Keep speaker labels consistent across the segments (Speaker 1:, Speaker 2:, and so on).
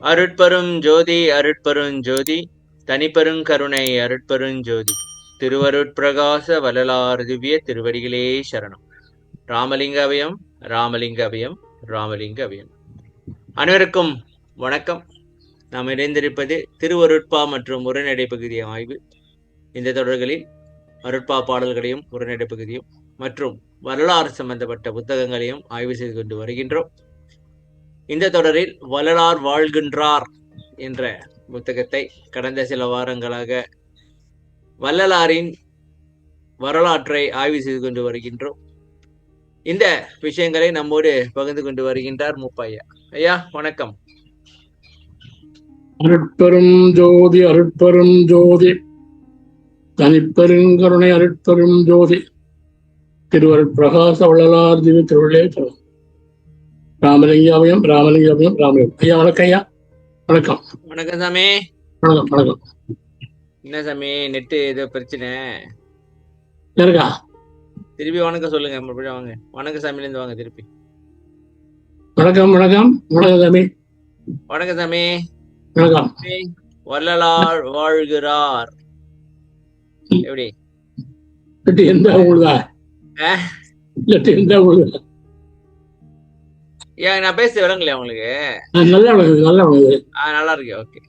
Speaker 1: அருட்பெரும் ஜோதி அருட்பெரும் ஜோதி தனிப்பெரும் கருணை அருட்பெரும் ஜோதி திருவருட்பிரகாச வள்ளலார் திவ்ய திருவடிகளே சரணம். ராமலிங்க அபயம் ராமலிங்க அபயம் ராமலிங்க அபயம். அனைவருக்கும் வணக்கம். நாம் இணைந்திருப்பது திருவருட்பா மற்றும் உரைநடை பகுதி ஆய்வு. இந்த தொடர்களில் அருட்பா பாடல்களையும் உரைநடை பகுதியும் மற்றும் வரலாறு சம்பந்தப்பட்ட புத்தகங்களையும் ஆய்வு செய்து கொண்டு வருகின்றோம். இந்த தொடரில் வள்ளலார் வாழ்கின்றார் என்ற புத்தகத்தை கடந்த சில வாரங்களாக வள்ளலாரின் வரலாற்றை ஆய்வு செய்து கொண்டு வருகின்றோம். இந்த விஷயங்களை நம்மோடு பகிர்ந்து கொண்டு வருகின்றார் முப்பையா. ஐயா வணக்கம்.
Speaker 2: அருட்பெரும் ஜோதி அருட்பெரும் ஜோதி தனிப்பெருங்கருணை அருட்பெரும் ஜோதி திருவருட்பிரகாச வள்ளலார் திவ்ய திருவள்ளே தரும். ராமலிங்காபயம் ராமலிங்காபயம் ராமலிங்கம். ஐயா வணக்கம். ஐயா வணக்கம்.
Speaker 1: வணக்கம் சாமி.
Speaker 2: வணக்கம் வணக்கம்.
Speaker 1: என்ன சாமி நெட்டு ஏதோ பிரச்சனை
Speaker 2: இருக்கா?
Speaker 1: திருப்பி வணக்கம் சொல்லுங்க. மறுபடியும் வாங்க. வணக்கம் சாமிலேருந்து வாங்க திருப்பி.
Speaker 2: வணக்கம் வணக்கம் வணக்கம் சாமி.
Speaker 1: வணக்கம் சாமி.
Speaker 2: வணக்கம்.
Speaker 1: வள்ளலார் வாழ்கிறார் எப்படி
Speaker 2: எந்த ஊருதா? எந்த ஊருதா?
Speaker 1: ஏன் நான் பேச விளங்கலையா உங்களுக்கு?
Speaker 2: நல்லா விளங்குது நல்லா விளங்குது.
Speaker 1: நல்லா இருக்கு. ஓகே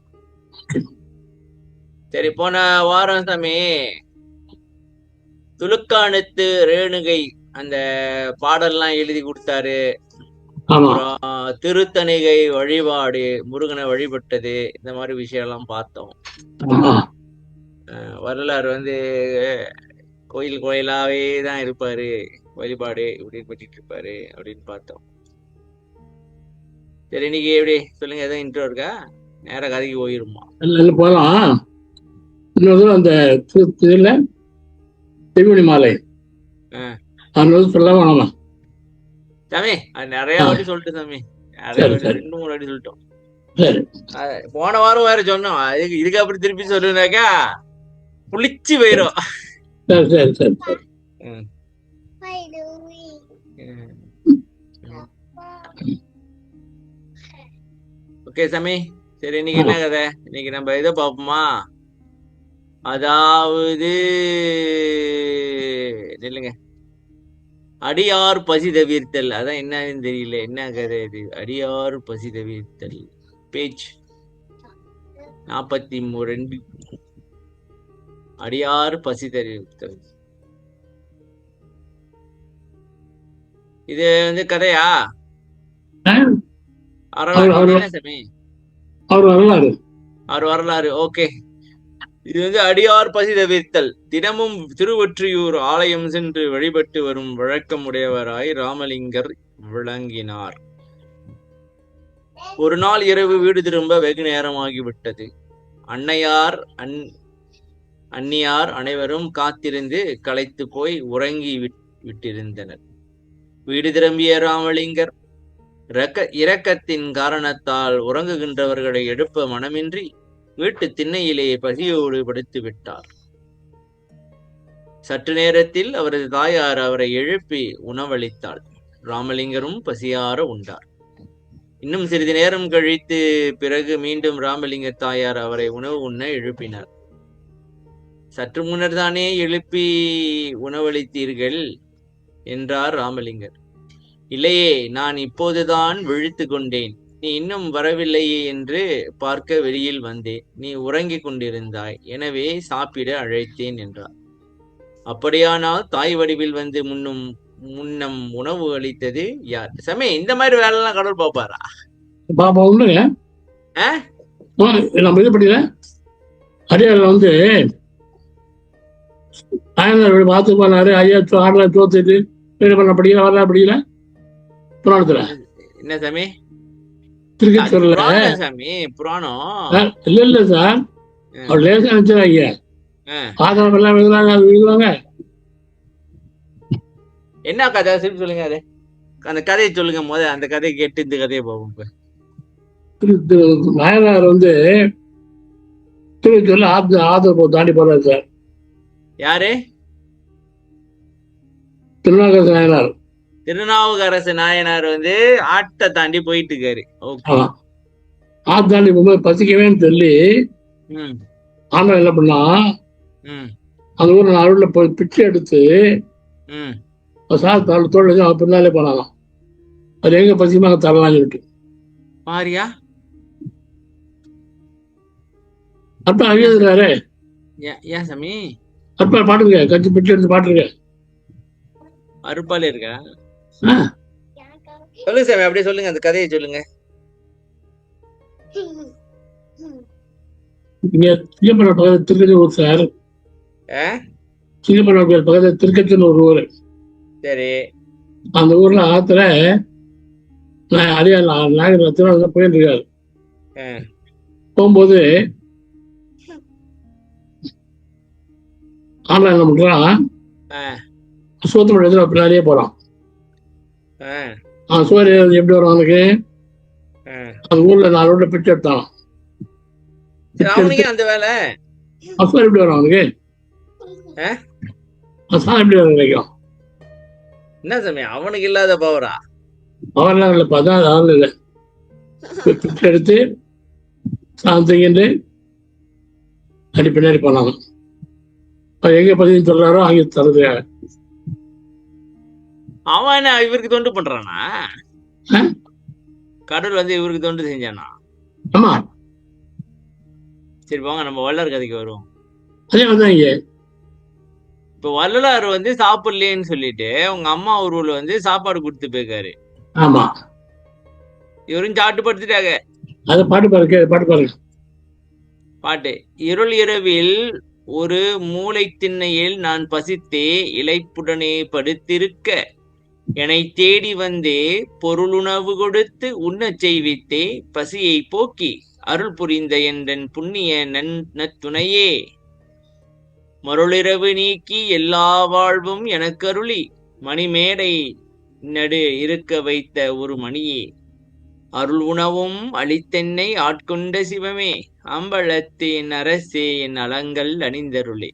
Speaker 1: சரி. போன வாரம் சாமி துலுக்கானத்து ரேணுகை அந்த பாடல்லாம் எழுதி கொடுத்தாரு. திருத்தணிகை வழிபாடு, முருகனை வழிபட்டது, இந்த மாதிரி விஷயம் எல்லாம் பார்த்தோம். வரலாறு கோயில் கோயிலாவே தான் இருப்பாரு, வழிபாடு இப்படின்னு பண்ணிட்டு இருப்பாரு அப்படின்னு பார்த்தோம். சரி இன்னைக்கு எப்படி சொல்லுங்க. எதுவும் இன்ட்ரோ இருக்கா? நேர கதைக்கு போயிருமா?
Speaker 2: போகலாம். இன்னொரு அந்த இதுல திருமணி மாலை சொல்ல வேணாமா
Speaker 1: சாமி? அது நிறைய வாட்டி சொல்லிட்டு சாமி, நிறைய வாட்டி 2-3 வாட்டி சொல்லிட்டோம். போன வாரம் வேற சொன்னோம். இதுக்கு அப்படி திருப்பி சொல்லுனாக்கா புளிச்சு போயிரும்.
Speaker 2: சரி சரி சரி.
Speaker 1: ஓகே சாமி. சரி இன்னைக்கு என்ன கதை? இன்னைக்கு நம்ம இதை பார்ப்போமா? அதாவது நில்லுங்க. அடியார் பசி தவிர்த்தல். அதான் என்னன்னு தெரியல. என்ன கதை இது? அடியார் பசி தவிர்த்தல், பேஜ் 42. அடியார் பசி தவிர்த்தல். இது கதையா? வரலாறு. ஓகே. இது அடியார் பசி தவிர்த்தல். தினமும் திருவொற்றியூர் ஆலயம் சென்று வழிபட்டு வரும் வழக்கம் உடையவராய் ராமலிங்கர் விளங்கினார். ஒரு நாள் இரவு வீடு திரும்ப வெகு நேரமாகிவிட்டது. அன்னியார் அனைவரும் காத்திருந்து களைத்து போய் உறங்கி விட்டிருந்தனர். வீடு திரும்பிய ராமலிங்கர் இரக்கத்தின் காரணத்தால் உறங்குகின்றவர்களை எழுப்ப மனமின்றி வீட்டு திண்ணையிலே பசியோடு படுத்து விட்டார். சற்று நேரத்தில் அவரது தாயார் அவரை எழுப்பி உணவளித்தாள். ராமலிங்கரும் பசியார உண்டார். இன்னும் சிறிது நேரம் கழித்து பிறகு மீண்டும் ராமலிங்கர் தாயார் அவரை உணவு உண்ண எழுப்பினார். சற்று முன்னர் தானே எழுப்பி உணவளித்தீர்கள் என்றார் ராமலிங்கர். இல்லையே, நான் இப்போதுதான் விழித்து கொண்டேன். நீ இன்னும் வரவில்லையே என்று பார்க்க வெளியில் வந்தேன். நீ உறங்கிக் கொண்டிருந்தாய், எனவே சாப்பிட அழைத்தேன் என்றார். அப்படியானால் தாய் வடிவில் வந்து முன்னம் உணவு அளித்தது யார்? சமே இந்த மாதிரி வேலை எல்லாம் கடவுள் பாப்பாரா?
Speaker 2: பாப்பா ஒண்ணுங்க. நம்ம இது படிக்கல. அடியாரில் பார்த்து போனாரு. ஐயா ஆடல தோத்துட்டு பண்ண படிக்கல, வரல படிக்கல. புராணத்துல
Speaker 1: என்ன சாமி?
Speaker 2: சாமி புராணம் இல்ல சார். அவர் லேசா நினைச்சாங்க ஆதரவு எல்லாம் எழுதுவாங்க.
Speaker 1: என்ன கதை சொல்லுங்க. அது அந்த கதையை சொல்லுங்க. அந்த கதையை கேட்டு இந்த கதையை பார்ப்போம்.
Speaker 2: நாயனார் திருச்சூர்ல ஆதரவு தாண்டி போறாரு சார்.
Speaker 1: யாரு?
Speaker 2: திருநாகரசு நாயனார்.
Speaker 1: திருநாவுக்கரசு நாயனார் ஆட்டை தாண்டி போயிட்டு இருக்காரு.
Speaker 2: ஆத்தாண்டி போகும்போது பசிக்கவேன்னு சொல்லி
Speaker 1: ம்
Speaker 2: ஆண்டவன் என்ன பண்ணா,
Speaker 1: ம்
Speaker 2: அந்த ஊர்ல 4 வீட்டுல போய் பிச்சை எடுத்து
Speaker 1: ம்
Speaker 2: சாத்தாள் தோல் வச்சு அவன் பின்னாலே போனாலாம். அது எங்க பசிக்குமோ அங்க தரலாம்னு சொல்லிட்டு.
Speaker 1: பாரியா
Speaker 2: அப்ப அழியதுறாரு.
Speaker 1: ஏன் சாமி
Speaker 2: அப்ப பாட்டுருக்க கட்சி பிச்சை எடுத்து பாட்டுருக்க.
Speaker 1: அருப்பாலே இருக்கா? சொல்லுங்க சாமி, அப்படியே சொல்லுங்க, அந்த கதையை சொல்லுங்க.
Speaker 2: இங்க சிங்கப்பூர் பக்கத்துல திருக்கச்சூர் ஊர் சார். சிங்கப்பூர் பக்கத்துல திருக்கச்சூர் ஒரு ஊர்.
Speaker 1: சரி.
Speaker 2: அந்த ஊர்ல ஆத்துல நாகர் திருவாரூர் போயிட்டு இருக்காரு. போகும்போது ஆனா என்ன பண்றான், சோத்து எதிர பின்னாடியே போறான். சோறு எப்படி வரும் அவனுக்கு? அந்த ஊர்ல 4 வீட்டுல பிச்சை எடுத்தான்.
Speaker 1: அந்த வேலை
Speaker 2: சோறு எப்படி வரும் அவனுக்கு? சாதம் எப்படி வரும் கிடைக்கும்?
Speaker 1: என்ன சமயம் அவனுக்கு இல்லாத பவரா?
Speaker 2: பவர்லாம் இல்லை, பார்த்தா அதாவது இல்லை. பிச்சை எடுத்து சாதம் தங்கிட்டு அடி பின்னாடி போனாங்க. எங்க பதிவு சொல்றாரோ அங்கே தரது.
Speaker 1: அவன் என்ன இவருக்கு தொண்டு பண்றானா? கடவுள் வந்து இவருக்கு தொண்டு செஞ்சானா?
Speaker 2: ஆமா.
Speaker 1: சரி போங்க, நம்ம வள்ளலார் கதைக்கு வருவோம்.
Speaker 2: அதே மாதிரிதான் இங்க.
Speaker 1: இப்ப வள்ளலார் வந்து சாப்பிடலேன்னு சொல்லிட்டு உங்க அம்மா ஊர்ல வந்து சாப்பாடு கொடுத்து போயிருக்காரு.
Speaker 2: ஆமா.
Speaker 1: இவரும் சாப்பிட்டு படுத்துட்டாங்க.
Speaker 2: அத பாட்டு பாருங்க.
Speaker 1: பாட்டு. இருள் இரவில் ஒரு மூளை திண்ணையில் நான் பசித்தே இளைப்புடனே படுத்திருக்க, என்னை தேடி வந்தே பொருளுணவு கொடுத்து உண்ணச் செய்வித்தே பசியை போக்கி அருள் புரிந்த என் புண்ணிய நத்துணையே, மருளிரவு நீக்கி எல்லா வாழ்வும் எனக்கு அருளி மணிமேடை நடு இருக்க வைத்த ஒரு மணியே, அருள் உணவும் அளித்தென்னை ஆட்கொண்ட சிவமே, அம்பலத்தின் அரசே என் அலங்கள் அணிந்தருளே.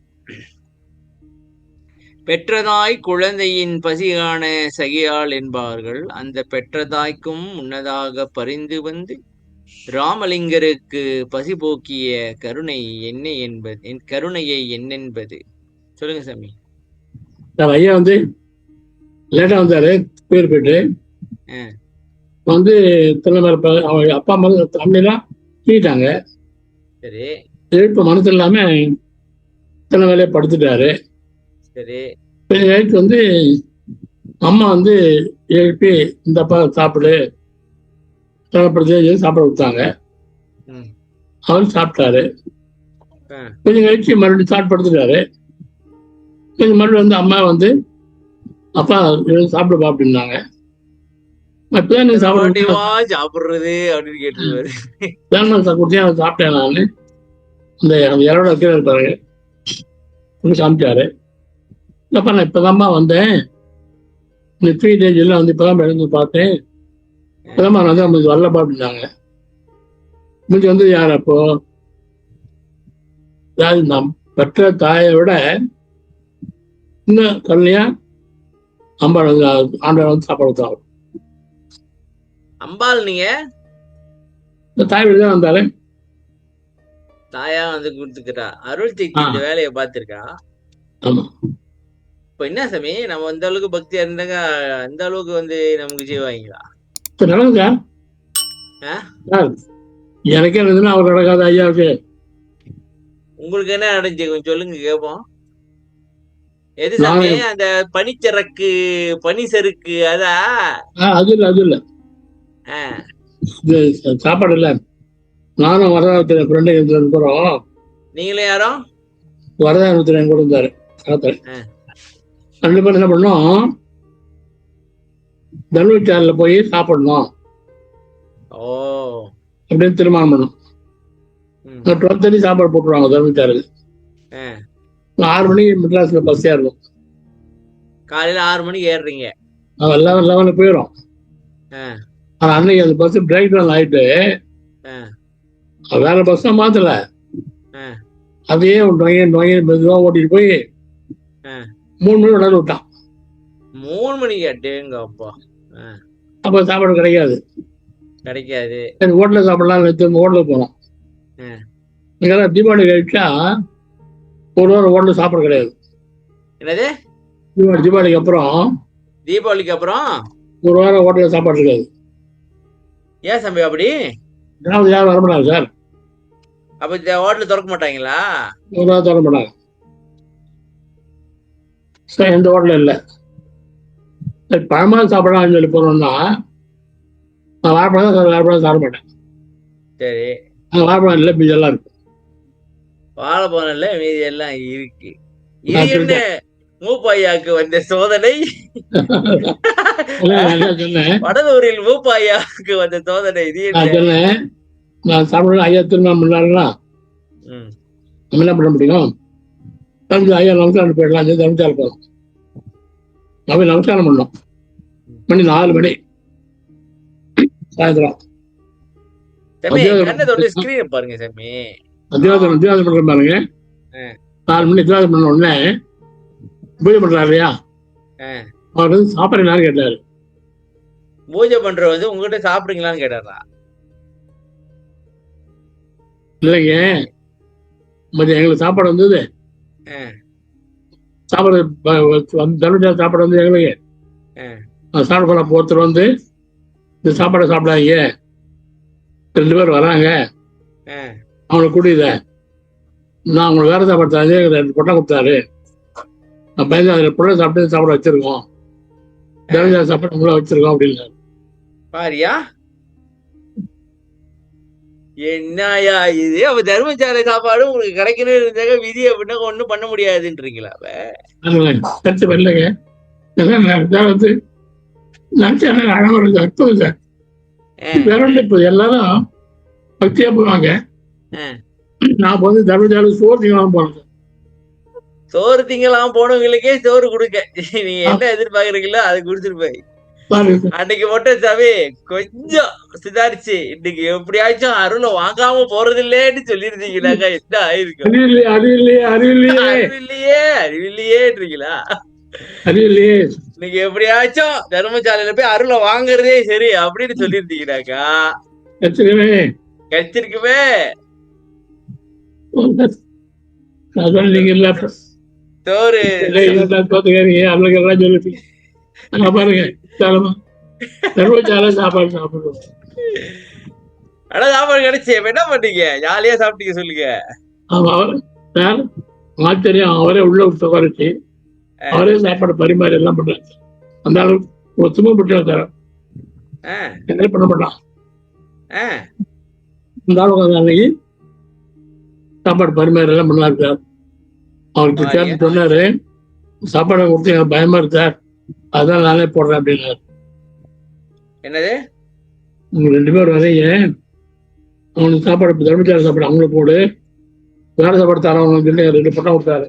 Speaker 1: பெற்றதாய் குழந்தையின் பசிகான சகியாள் என்பார்கள். அந்த பெற்றதாய்க்கும் முன்னதாக பரிந்து வந்து ராமலிங்கருக்கு பசி போக்கிய கருணை என்ன என்பது, என் கருணையை என்னென்பது. சொல்லுங்க சாமி.
Speaker 2: ஐயா வந்து லேட்டா வந்தாரு, பேர் போயிட்டு வந்து அவங்க அப்பா அம்மா தண்ணிலாம் தூக்கிட்டாங்க.
Speaker 1: சரி.
Speaker 2: இப்ப மனசு இல்லாம தின வேலையை படுத்துட்டாரு.
Speaker 1: சரி.
Speaker 2: நைட்டு வந்து அம்மா வந்து எழுப்பி இந்த அப்பா சாப்பிடு சாப்பிட கொடுத்தாங்க. அவர் சாப்பிட்டாரு. கொஞ்சம் கழிச்சு மறுபடியும் ஸ்டார்ட் படுத்துட்டாரு. கொஞ்சம் மறுபடியும் வந்து அம்மா வந்து அப்பா சாப்பிடுப்பா அப்படின்னாங்க.
Speaker 1: சாப்பிடுறது அப்படின்னு கேட்டுருவாரு.
Speaker 2: சாப்பிட்டேன் நானு. அந்த இறோட கீழே இருப்பாரு காமிச்சாரு. அப்ப நான் இப்பதாம்மா வந்தேன், இந்த 3 days எல்லாம் வந்து இப்பதான் எழுந்து பார்த்தேன், இப்பதாம்மா நான் வந்து நம்மளுக்கு வரலப்பா அப்படின்னாங்க. முடிஞ்சு வந்து யார் அப்போ, அதாவது நம் பெற்ற தாயை விட இன்னும் கல்லையா அம்பாள் வந்து ஆண்டவன் வந்து சாப்பாடு கொடுத்தாங்க.
Speaker 1: அம்பாள் நீங்க
Speaker 2: இந்த தாய் வீடு தான் வந்தாரு.
Speaker 1: தாயா வந்து கொடுத்துக்கிறா. அருள் சக்தி இந்த வேலையை பார்த்திருக்கா.
Speaker 2: ஆமா.
Speaker 1: இப்ப என்ன சாமி, நம்ம அந்த அளவுக்கு பக்தியா இருந்தாங்க, அந்த அளவுக்கு வந்து நமக்கு செய்வாங்களா?
Speaker 2: நடக்குதா? எனக்கே இருந்ததுன்னா அவர் நடக்காத ஐயாவுக்கு.
Speaker 1: உங்களுக்கு என்ன நடந்துச்சு கொஞ்சம் சொல்லுங்க கேட்போம். எது சாமி? அந்த பனிச்சரக்கு பனி சறுக்கு அதா?
Speaker 2: அது இல்ல சாப்பாடு இல்ல. நானும் வரதாபுரத்துல ஃப்ரெண்டு போறோம்.
Speaker 1: நீங்களே யாரும்?
Speaker 2: வரதாபுரத்துல கூட இருந்தாரு. 2 பேரும் என்ன பண்ணோம், தனுச்சாரில போய் சாப்பிடணும் அப்படின்னு தீர்மானம் பண்ணோம். 12:30 சாப்பாடு போட்டுருவாங்க தனுச்சாருக்கு. 6 மணிக்கு மெட்ராஸ்ல பஸ் ஏறணும்.
Speaker 1: காலையில 6 மணிக்கு ஏறுறீங்க?
Speaker 2: 11 போயிடும். அன்னைக்கு அந்த பஸ் பிரேக் டவுன் ஆயிட்டு வேற பஸ் மாத்தல, அதையே மெதுவா ஓட்டிட்டு போய் 3 மணி உடனே விட்டான்.
Speaker 1: 3 மணிக்கு? அட்டேங்க அப்பா.
Speaker 2: அப்ப சாப்பாடு கிடைக்காது.
Speaker 1: கிடைக்காது.
Speaker 2: சரி ஹோட்டலில் சாப்பிடலாம் திரும்ப ஹோட்டலுக்கு போனோம்.
Speaker 1: ம்.
Speaker 2: இங்கெல்லாம் தீபாவளி கழிச்சா ஒரு வாரம் ஹோட்டலில் சாப்பிட கிடையாது.
Speaker 1: என்னது?
Speaker 2: தீபாவளிக்கு அப்புறம்
Speaker 1: தீபாவளிக்கு அப்புறம்
Speaker 2: ஒரு வாரம் ஹோட்டலில் சாப்பாடு இருக்காது.
Speaker 1: ஏன் சாமி அப்படி?
Speaker 2: யாரும் வரமாட்டாங்க சார்.
Speaker 1: அப்ப இந்த ஹோட்டல் திறக்க மாட்டாங்களா?
Speaker 2: ஒரு வாரம் தர மாட்டாங்க சார். எந்த ஹோட்டலும் இல்லை. சரி பழமாக சாப்பிடலாம்னு சொல்லி போனோம்னா நான் வாழைப்பழம் சாப்பிட மாட்டேன்.
Speaker 1: சரி,
Speaker 2: அந்த வாழைப்பழம் இல்லை, மீதி எல்லாம் இருக்கு.
Speaker 1: வாழைப்பழம் இல்ல, மீதி எல்லாம் இருக்கு. இது
Speaker 2: நான்
Speaker 1: என்ன
Speaker 2: சொல்லிட்டேன்.
Speaker 1: மூப்பாயாக்கு வந்த சோதனை?
Speaker 2: இல்லை, நான் என்ன சொன்னேன்,
Speaker 1: வடலூரில் மூப்பாயாக்கு வந்த சோதனை இது
Speaker 2: நான்
Speaker 1: என்ன?
Speaker 2: சொன்னேன் நான் சாப்பிட ஐயா திரும்ப முன்னாடினா
Speaker 1: ம்.
Speaker 2: நம்ம என்ன பண்ண முடியும்? தம்பி ஐயா நமஸ்காரம் போயிடலாம் சொல்லி நமஸ்காரம் போகிறோம். நம்ம நமஸ்காரம் பண்ணோம். மணி 4 மணி சாயந்தரம்.
Speaker 1: சாமி
Speaker 2: அத்தியாவசியம்
Speaker 1: கண்ணதோட ஸ்கிரீன் பாருங்க சாமி.
Speaker 2: அத்தியாவசியம் பண்ற பாருங்க. 4 மணி அத்தியாவசியம் பண்ண உடனே பூஜை பண்றாரு இல்லையா, அவர் வந்து சாப்பிட்றேன்னு கேட்டாரு.
Speaker 1: பூஜை பண்ற வந்து உங்ககிட்ட சாப்பிடுங்களான்னு கேட்டாரா?
Speaker 2: இல்லைங்க, மதியம் எங்களுக்கு சாப்பாடு வந்தது. சாப்பாடு தர்மசாலை சாப்பாடு வந்து எங்களுக்கு சாப்பிட போல ஒருத்தர் வந்து இந்த சாப்பாடை சாப்பிடாதீங்க, 2 பேர் வராங்க, அவங்களை கூட்டியத நான் உங்களுக்கு வேற சாப்பாடு தரது 2 பொட்டை கொடுத்தாரு. நான் பயந்து அதில் பொருளை சாப்பிட்டு சாப்பாடு வச்சிருக்கோம், தர்மசாலை சாப்பாடு உங்களை வச்சிருக்கோம் அப்படின்னு.
Speaker 1: பாரியா என்னயா இது? அப்ப தர்மசாலை சாப்பாடு உங்களுக்கு கிடைக்கணும் இருந்தாங்க விதி அப்படின்னா ஒண்ணும் பண்ண முடியாதுன்றீங்களா?
Speaker 2: கருத்து வரலங்க. வந்து நினைச்சா அழகாக அர்த்தம் சார். வேற ஒன்று இப்போ எல்லாரும் பக்தியா போவாங்க. நான் வந்து தர்மசாலை சோறு திங்கலாம் போனேன்.
Speaker 1: சோறு திங்கலாம் போனவங்களுக்கே சோறு கொடுக்க நீங்க என்ன எதிர்பார்க்கறீங்களோ அது கொடுத்துட்டு போய் அன்னைக்கு மட்டும் சாமி கொஞ்சம் சுதாரிச்சு இன்னைக்கு எப்படியாச்சும் அருளை வாங்காம போறது இல்லேன்னு சொல்லிருந்தீங்கன்னாக்கா என்ன ஆயிருக்கும்? அறிவில்லையேன்றீங்களா? இன்னைக்கு எப்படியாச்சும் தர்மசாலையில போய் அருளை வாங்குறதே சரி அப்படின்னு சொல்லிருந்தீங்கன்னாக்கா கிடைச்சிருக்குமே. சோறு
Speaker 2: பாருங்க தர்மசாலை சாப்பாடு சாப்பிடுவோம்.
Speaker 1: ஆனா சாப்பாடு கிடைச்சு என்ன பண்ணீங்க? ஜாலியா சாப்பிட்டீங்க சொல்லுங்க.
Speaker 2: ஆச்சரியம், அவரே உள்ள விட்டு குறைச்சி அவரே சாப்பாடு பரிமாறி எல்லாம் பண்றாரு. அந்த அளவுக்கு ஒத்துமை பட்டு என்ன பண்ண மாட்டான். இந்த அளவுக்கு அன்னைக்கு சாப்பாடு பரிமாறி எல்லாம் பண்ணலாம் சார். அவருக்கு சேர்த்து சொன்னாரு, சாப்பாடை கொடுத்து எனக்கு பயமா இருக்கு சார், அதான் நானே போடுறேன் அப்படின்னாரு.
Speaker 1: என்னது?
Speaker 2: உங்க 2 பேர் வரைய அவனுக்கு சாப்பாடு தர்மசாலை சாப்பாடு அவங்களுக்கு போடு, வேற சாப்பாடு தரவங்க சொல்லி 2 பொட்டை கொடுத்தாரு.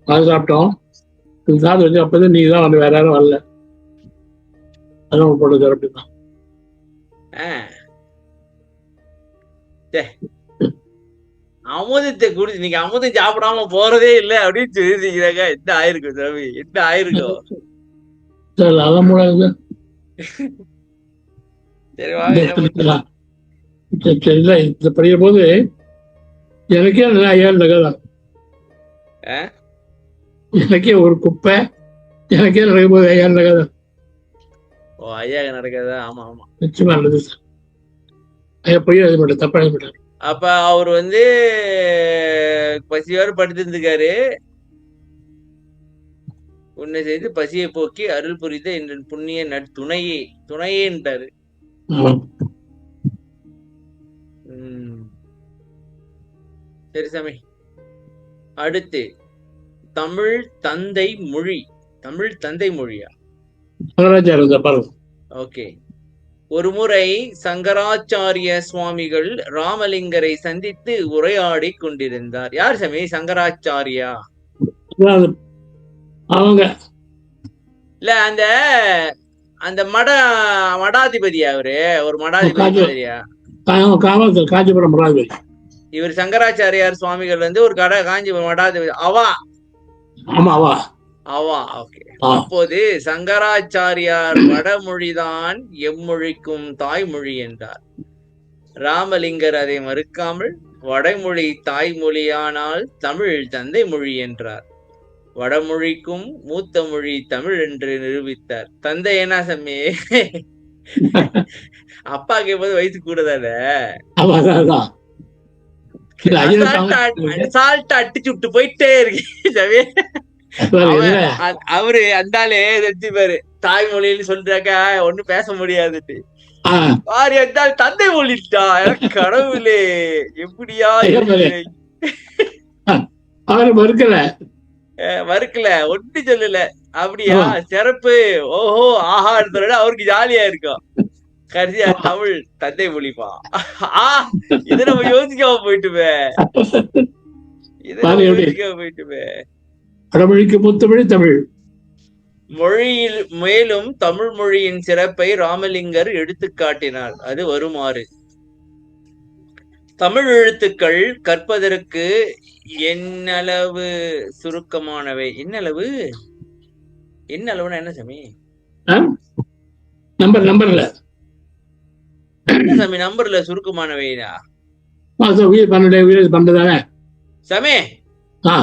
Speaker 2: அதை சாப்பிட்டோம். சாதம் வச்சு அப்பதான் நீங்க தான் வந்து வேற யாரும் வரல, அதான் போடுறது அப்படின்னா.
Speaker 1: அமுதத்தை குடிச்சு நீங்க அமுதம் சாப்பிடாம போறதே இல்லை அப்படின்னு சொல்லிருக்கீங்க. என்ன ஆயிருக்கும் சாமி? என்ன ஆயிருக்கும்? சரி வாங்க.
Speaker 2: இந்த படிக்கிற போது எனக்கே 5000 நகரம், எனக்கே ஒரு குப்பை, எனக்கே நடக்கும் போது 5000 நகரம்.
Speaker 1: ஓ ஐயா நடக்காதா? ஆமா ஆமா
Speaker 2: நிச்சயமா நல்லது சார். ஐயா போய் எழுத மாட்டேன், தப்பா எழுத மாட்டார்.
Speaker 1: அப்ப அவர் வந்து பசியோடு படுத்திருந்துக்காரு. உன்னை செய்து பசியை போக்கி அருள் புரிந்த என்ற புண்ணிய துணையேன்ட்டாரு. சரி சாமி. அடுத்து தமிழ் தந்தை மொழி. தமிழ் தந்தை மொழியா? ஓகே. ஒரு முறை சங்கராச்சாரிய சுவாமிகள் ராமலிங்கரை சந்தித்து உரையாடி கொண்டிருந்தார். யார் சாமி சங்கராச்சாரியா?
Speaker 2: அவங்க
Speaker 1: இல்ல அந்த அந்த மடாதிபதியா? அவரு ஒரு மடாதிபதியா?
Speaker 2: காஞ்சிபுரம் மடாதிபதி.
Speaker 1: இவர் சங்கராச்சாரியார் சுவாமிகள் வந்து ஒரு காஞ்சிபுரம் மடாதிபதி. அவா?
Speaker 2: ஆமா அவா.
Speaker 1: ஆவா, ஓகே.
Speaker 2: ஆ,
Speaker 1: அப்போது சங்கராச்சாரியார் வடமொழிதான் எம்மொழிக்கும் தாய்மொழி என்றார். ராமலிங்கர் அதை மறுக்காமல் வடமொழி தாய்மொழியானால் தமிழ் தந்தை மொழி என்றார். வடமொழிக்கும் மூத்த மொழி தமிழ் என்று நிரூபித்தார். தந்தை என்ன சம்மி? அப்பா கேட்பது வயசு கூட தானே.
Speaker 2: ஆமா, அதான், அதான். இல்ல, ஐயா
Speaker 1: அசால்ட்டா அசால்ட்டா அடிச்சு விட்டு போயிட்டே இருக்கு சமி.
Speaker 2: பாரு,
Speaker 1: அவன்
Speaker 2: இல்ல.
Speaker 1: அவரு அந்தாலே பாரு, தாய்மொழின்னு சொல்றாக்கா ஒண்ணும் பேச முடியாதுட்டு.
Speaker 2: ஆ,
Speaker 1: பாரு என்றால் தந்தை மொழிட்டா. கடவுளே, எப்படியா
Speaker 2: ஐயா பாரு,
Speaker 1: இருக்கு.
Speaker 2: அவரு மறுக்கல.
Speaker 1: மறுக்கல, ஒட்டு சொல்லல. அப்படியா,
Speaker 2: ஆமா,
Speaker 1: சிறப்பு, ஓஹோ, ஆஹா சொல்ல அவருக்கு ஜாலியா இருக்கும். கடைசியா
Speaker 2: ஆமா.
Speaker 1: தமிழ் தந்தை மொழிப்பா. ஆ, இதை நம்ம யோசிக்காம போயிட்டுமே. இதை
Speaker 2: பாரு
Speaker 1: நம்ம
Speaker 2: எப்படி
Speaker 1: யோசிக்காம போயிட்டுமே.
Speaker 2: வடமொழிக்கு மூத்தமொழி தமிழ்.
Speaker 1: மொழியில் மேலும் தமிழ் மொழியின் சிறப்பை ராமலிங்கர் எடுத்துக் காட்டினார். அது வருமாறு: தமிழ் எழுத்துக்கள் கற்பதற்கு என்னளவு சுருக்கமானவை. என்னளவு? என்னளவுன்னா என்ன சாமி?
Speaker 2: ஆ? நம்பர்ல
Speaker 1: என்ன சாமி நம்பர்ல சுருக்கமானவைனா?
Speaker 2: உயிர் 12 உயிர் 12 தானே.
Speaker 1: சாமி,
Speaker 2: ஆ,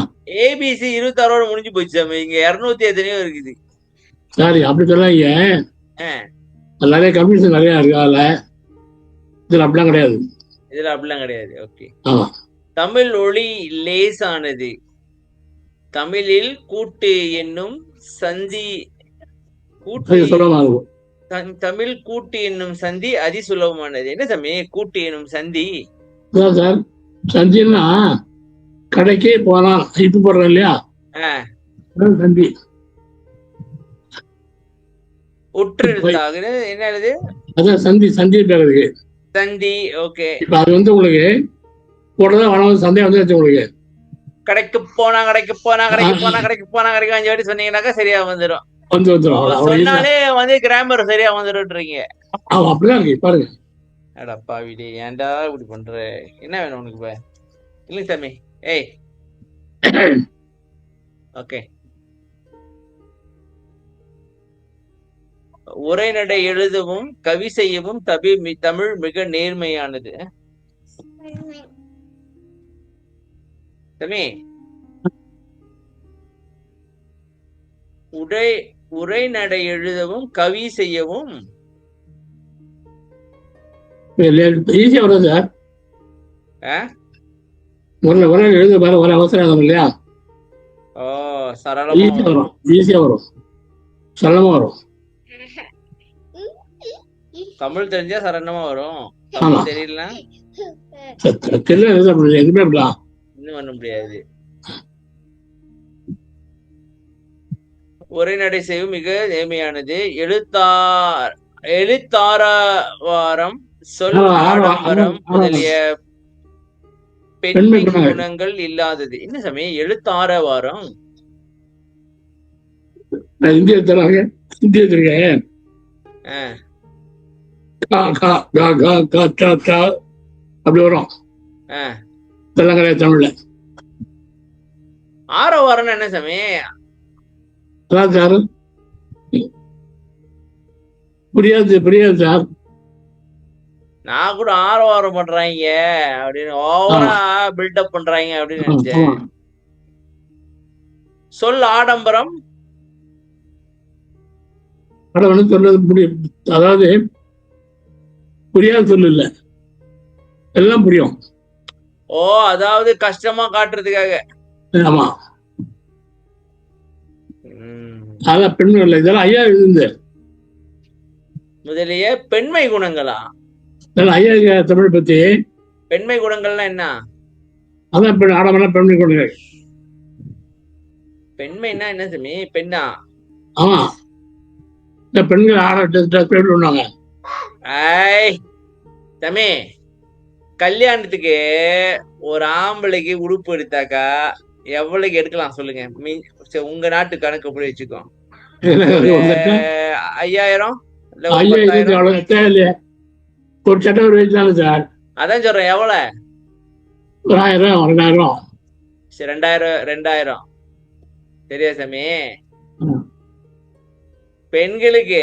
Speaker 1: ஏபிசி 26 முடிஞ்சு போச்சு சாமி. இங்க 200 எத்தனையோ இருக்குது.
Speaker 2: சாரி, அப்படி சொல்லாங்க.
Speaker 1: ஆ,
Speaker 2: நிறைய கம்யூனிஸ்ட் நிறைய இருக்கு அதுல. இதுல அப்படிலாம் கிடையாது.
Speaker 1: இதுல அப்படிலாம் கிடையாது. ஓகே.
Speaker 2: ஆமா,
Speaker 1: தமிழ் ஒளி லேசானது. தமிழில் கூட்டு என்னும் சந்தி கூட்டு
Speaker 2: அது சுலபமா இருக்கும்.
Speaker 1: தமிழ் கூட்டு என்னும் சந்தி அதிசுலபமானது. என்ன சாமி கூட்டு என்னும் சந்தி?
Speaker 2: அதான் சார், சந்தின்னா கடைக்கே போனா இப்பு போடுறோம் இல்லையா,
Speaker 1: ஆ,
Speaker 2: அதான் சந்தி.
Speaker 1: உற்று எழுத்தாக என்னது?
Speaker 2: அதான் சந்தி பேர் இருக்கு.
Speaker 1: சந்தி. ஓகே.
Speaker 2: இப்ப அது உங்களுக்கு போடுறதா வனம் சந்தையா வந்து வச்சு உங்களுக்கு
Speaker 1: கடைக்கு போனா கடைக்கு போனா கடைக்கு போனா கடைக்கு போனா கடைக்கு 5 வாட்டி சொன்னீங்கன்னாக்கா சரியா வந்துடும்.
Speaker 2: வந்துடும்.
Speaker 1: சொன்னாலே கிராமர் சரியா வந்துடும்ன்றீங்க.
Speaker 2: அப்படிதான் இருக்கு பாருங்க.
Speaker 1: அடப்பா விடு, ஏன்டா இப்படி பண்ற? என்ன வேணும் உனக்கு இப்ப? இல்லைங்க சாமி. ஏய், ஓகே. உரைநடை எழுதவும் கவி செய்யவும் தமிழ் மிக நேர்மையானது. சாமி, உரைநடை எழுதவும் கவி செய்யவும்
Speaker 2: ஈஸியா வரும் சார். ஒரு எழுத பாரு, ஒரு அவசரம் வரும் இல்லையா, ஈஸியா வரும், சரளமா வரும்.
Speaker 1: தமிழ் தெரிஞ்சா சரளமா வரும். தமிழ் தெரியல
Speaker 2: எதுவுமே அப்படிலாம்
Speaker 1: இன்னும் பண்ண முடியாது. உரைநடை செய்யும் மிக நேர்மையானது. எழுத்தாரவாரம், சொல் ஆடம்பரம் முதலிய பெண்மை குணங்கள் இல்லாதது. என்ன சாமி எழுத்தாரவாரம்?
Speaker 2: அப்படி வரும். இதெல்லாம் கிடையாது தமிழ்ல.
Speaker 1: ஆரவாரம் என்ன சாமி?
Speaker 2: சார் புரியாது சார்.
Speaker 1: நான் கூட ஆரவாரம் பண்றாங்க அப்படின்னு ஓவரா பில்டப் பண்றாங்க அப்படின்னு நினைச்சேன். சொல் ஆடம்பரம்
Speaker 2: சொல்றது அதாவது புரியாத சொல்லு இல்ல, எல்லாம் புரியும்.
Speaker 1: அதாவது கஷ்டமா காட்டுறதுக்காக.
Speaker 2: ஆமா, அதான் பெண்கள் இதெல்லாம் ஐயா எழுந்து
Speaker 1: முதலிய பெண்மை குணங்களா?
Speaker 2: ஐயா தமிழ் பத்தி
Speaker 1: பெண்மை குணங்கள்னா என்ன?
Speaker 2: அதான் ஆடம்பரம் பெண்மை குணங்கள்.
Speaker 1: பெண்மைன்னா என்ன சாமி? பெண்ணா?
Speaker 2: ஆமா, இந்த பெண்கள் ஆடுவாங்க.
Speaker 1: சாமி, கல்யாணத்துக்கு ஒரு ஆம்பளைக்கு உடுப்பு எடுத்தாக்கா எவ்வளவுக்கு எடுக்கலாம் சொல்லுங்க? உங்க நாட்டு கணக்கு எப்படி வச்சுக்கோ. 5000
Speaker 2: ஒரு சட்டை ஒரு வயசு சார்.
Speaker 1: அதான் சொல்றேன். எவ்வளவு?
Speaker 2: 1000 2000
Speaker 1: 2000 சரியா சாமி? பெண்களுக்கு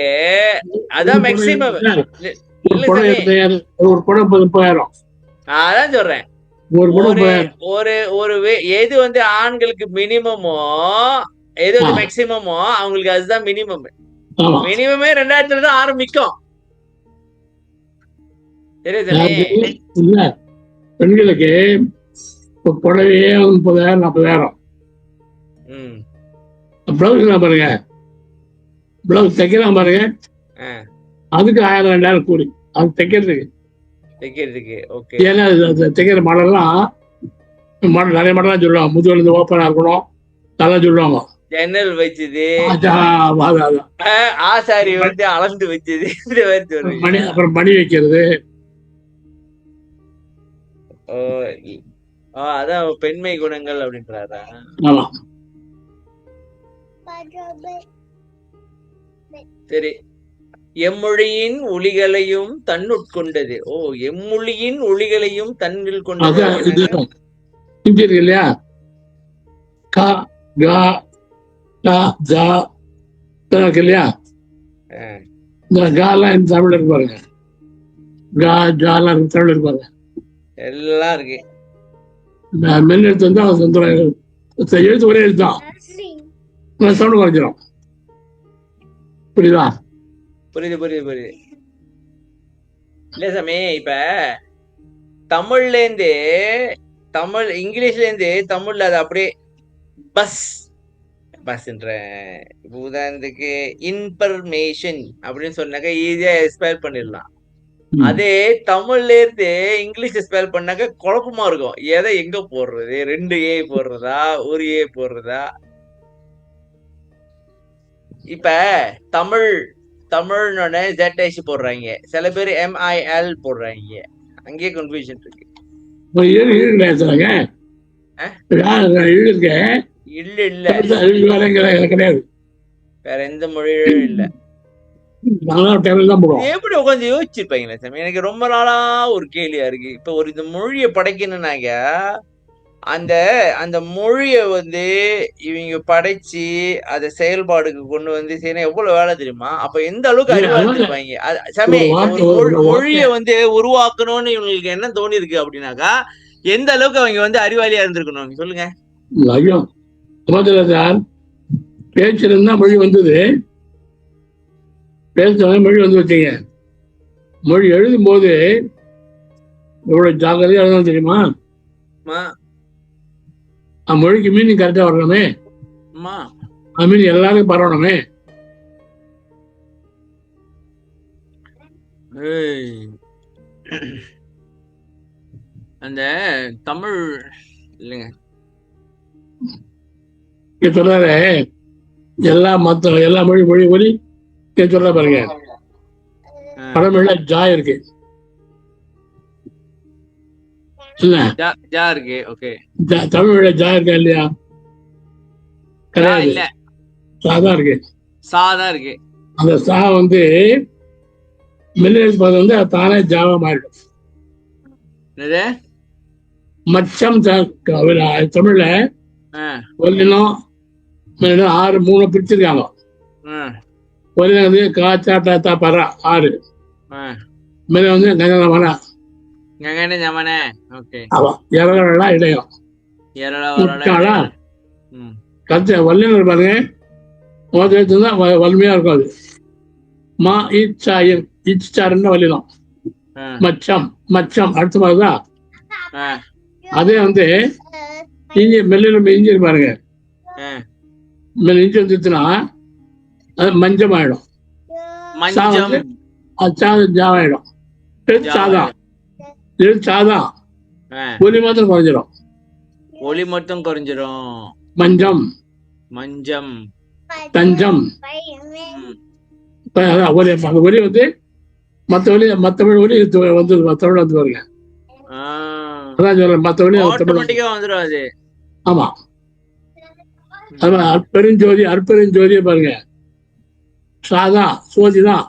Speaker 1: அதான் மேக்சிமம்.
Speaker 2: ஒரு
Speaker 1: இல்ல
Speaker 2: படம்
Speaker 1: சாமி,
Speaker 2: எடுத்தாரு, ஒரு படம் 30,000,
Speaker 1: அதான் சொல்றேன்.
Speaker 2: ஒரு படம்
Speaker 1: ஒரு
Speaker 2: 30,000.
Speaker 1: ஒரு ஒரு எது வந்து ஆண்களுக்கு மினிமமோ, எது
Speaker 2: ஆ,
Speaker 1: வந்து மேக்சிமமோ அவங்களுக்கு அதுதான் மினிமம்.
Speaker 2: ஆமா.
Speaker 1: மினிமமே 2000 தான் ஆரம்பிக்கும். சரியா சாமி?
Speaker 2: யாருக்கு? இல்ல, பெண்களுக்கு ஒரு புடவையே 30,000, 40,000.
Speaker 1: ம்.
Speaker 2: பிளவுஸ் பாருங்க, பிளவுஸ் தைக்கிறான் பாருங்க,
Speaker 1: ஆ,
Speaker 2: அதுக்கு 1000, 2000 கூலி, அது தைக்கிறதுக்கு.
Speaker 1: தைக்கிறதுக்கு. ஓகே.
Speaker 2: ஏன்னா தைக்கிற மாடல்லாம் மாடல் நிறைய மாடலாம் சொல்லுவாங்க. முதுகுல இருந்து ஓப்பனா இருக்கணும், அதெல்லாம் சொல்லுவாங்க.
Speaker 1: ஜன்னல் வச்சது,
Speaker 2: அதான்.
Speaker 1: ஆசாரி வந்து அளந்து வச்சது, இந்த மாதிரி சொல்றீங்களா?
Speaker 2: அப்புறம் மணி வைக்கிறது.
Speaker 1: ஓ, அதான் பெண்மை குணங்கள் அப்படின்றாரா?
Speaker 2: ஆமா.
Speaker 1: சரி. எம்மொழியின் ஒளிகளையும் தன்னுட்கொண்டது. ஓ, எம்மொழியின் ஒளிகளையும் தன்னில் கொண்டது.
Speaker 2: அதான் இது ஹிந்தி இருக்கு இல்லையா, கா கா கா ஜா இருக்கு இல்லையா, இந்த காலாம் இந்த தமிழ் இருக்கு பாருங்க, கா ஜாலாம் தமிழ் இருக்கு பாருங்க.
Speaker 1: எல்லாம் இருக்கு.
Speaker 2: மென் எழுத்து வந்து அவன் சொந்த எழுத்து ஒரே எழுத்தான், சவுண்ட் குறைஞ்சிடும். புரியுதா?
Speaker 1: புரியுது புரியுது புரியுது. இல்ல சாமி, இப்ப தமிழ்ல இருந்து இங்கிலீஷ்ல இருந்து தமிழ்ல அது அப்படியே பஸ் பஸ்ன்ற, இப்ப உதாரணத்துக்கு இன்ஃபர்மேஷன் அப்படின்னு சொன்னாக்க ஈஸியா ஸ்பெல் பண்ணிடலாம். அதே தமிழ்ல இருந்து இங்கிலீஷ் ஸ்பெல் பண்ணாக்க குழப்பமா இருக்கும். எதை எங்க போடுறது, 2 ஏ போடுறதா, 1 ஏ போடுறதா? இப்ப தமிழ் தமிழ்னு ZH போடுறாங்க, சில பேர் MIL போடுறாங்க. அங்கேயே கன்ஃபியூஷன் இருக்கு. இல்ல இல்ல,
Speaker 2: கிடையாது,
Speaker 1: வேற எந்த மொழியும் இல்ல. எப்படி உட்காந்து யோசிச்சிருப்பாங்களே சாமி? எனக்கு ரொம்ப நாளா ஒரு கேள்வியா இருக்கு. இப்ப இந்த மொழியை படைக்கணும்னாங்க, அந்த அந்த மொழிய வந்து இவங்க படைச்சு அதை செயல்பாடுக்கு கொண்டு வந்து செய்யணும், எவ்வளவு வேலை தெரியுமா? அப்ப எந்த அளவுக்கு அறிவா இருந்திருப்பாங்க சாமி. ஒரு மொழிய வந்து உருவாக்கணும்னு இவங்களுக்கு என்ன தோணி இருக்கு அப்படின்னாக்கா, எந்த அளவுக்கு அவங்க வந்து அறிவாளியா இருந்திருக்கணும் சொல்லுங்க.
Speaker 2: பேச்சுல இருந்தா மொழி வந்தது, பேசுறத மொழி வந்து வச்சீங்க. மொழி எழுதும் போது எவ்வளவு ஜாக்கிரதையா எழுதணும் தெரியுமா? மொழிக்கு மீனிங் கரெக்டா வரணுமே, மீனிங் எல்லாருக்கும் பரவணுமே.
Speaker 1: அந்த தமிழ் இல்லைங்க
Speaker 2: சொல்றாரு, எல்லா மொழி ஒலி சொல்ற பாருங்க. பழமொழியில ஜா இருக்கு இல்ல, தமிழ் ஜா இருக்கா இல்லையா? கிடையாது, சாதா இருக்கு. அந்த சா வந்து மில்லியன்ஸ் பதம் வந்து அது தானே ஜாவா மாறிடும். மச்சம் தமிழ்ல ஒல்லினம் 6 3 பிரிச்சிருக்காங்க. ஒல்லினம் வந்து காச்சா பரா 6, மேல வந்து நகரமனா இடையம் கருத்து வல்லினர் பாருங்க. வலிமையா இருக்கும். அது மா இச்சாருன்னு வல்லினம். மச்சம் அடுத்த மாதிரிதான். அதே வந்து இஞ்சி மெல்லினம் இஞ்சி பாருங்க, இஞ்சி வந்துச்சுன்னா அது மஞ்சம் ஆயிடும், ஜாவாயிடும். சாதம் ஒலி மாத்திரம் குறைஞ்சிடும். மஞ்சம் தஞ்சம் ஒலி வந்து மற்ற ஒலி வந்து தமிழ் வந்து பாருங்க. அதான் சொல்றேன், மற்ற ஒலி
Speaker 1: வந்துடும்.
Speaker 2: ஆமா, அற்பெருஞ்சோதியை பாருங்க, சாதா சோதிதான்.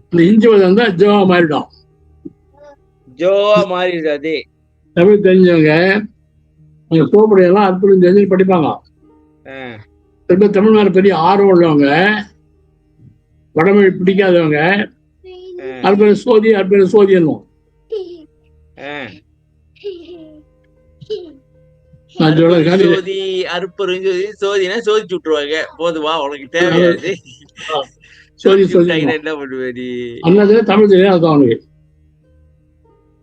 Speaker 2: இந்த இஞ்சி வந்தா ஜோவா மாறிடும்.
Speaker 1: அதே
Speaker 2: தமிழ் தெரிஞ்சவங்க அற்புதம் தெரிஞ்சு படிப்பாங்க. தமிழ் மேல பெரிய ஆர்வம் உள்ளவங்க வடமொழி பிடிக்காதவங்க அது பேர் சோதி, அது பேர் சோதி என்னும். நான் சொல்றது காதி.
Speaker 1: சோதி அருப்பெருஞ்சோதி சோதினா சோதிச்சு விட்டுருவாங்க. போதுவா உனக்கு தேவையாது.
Speaker 2: சோதி
Speaker 1: சோதிச்சு
Speaker 2: சோதி
Speaker 1: விட்டாங்கன்னா என்ன பண்ணுவ நீ?
Speaker 2: அண்ணாது தமிழ் தெரியாது அர்த்தம் அவனுக்கு.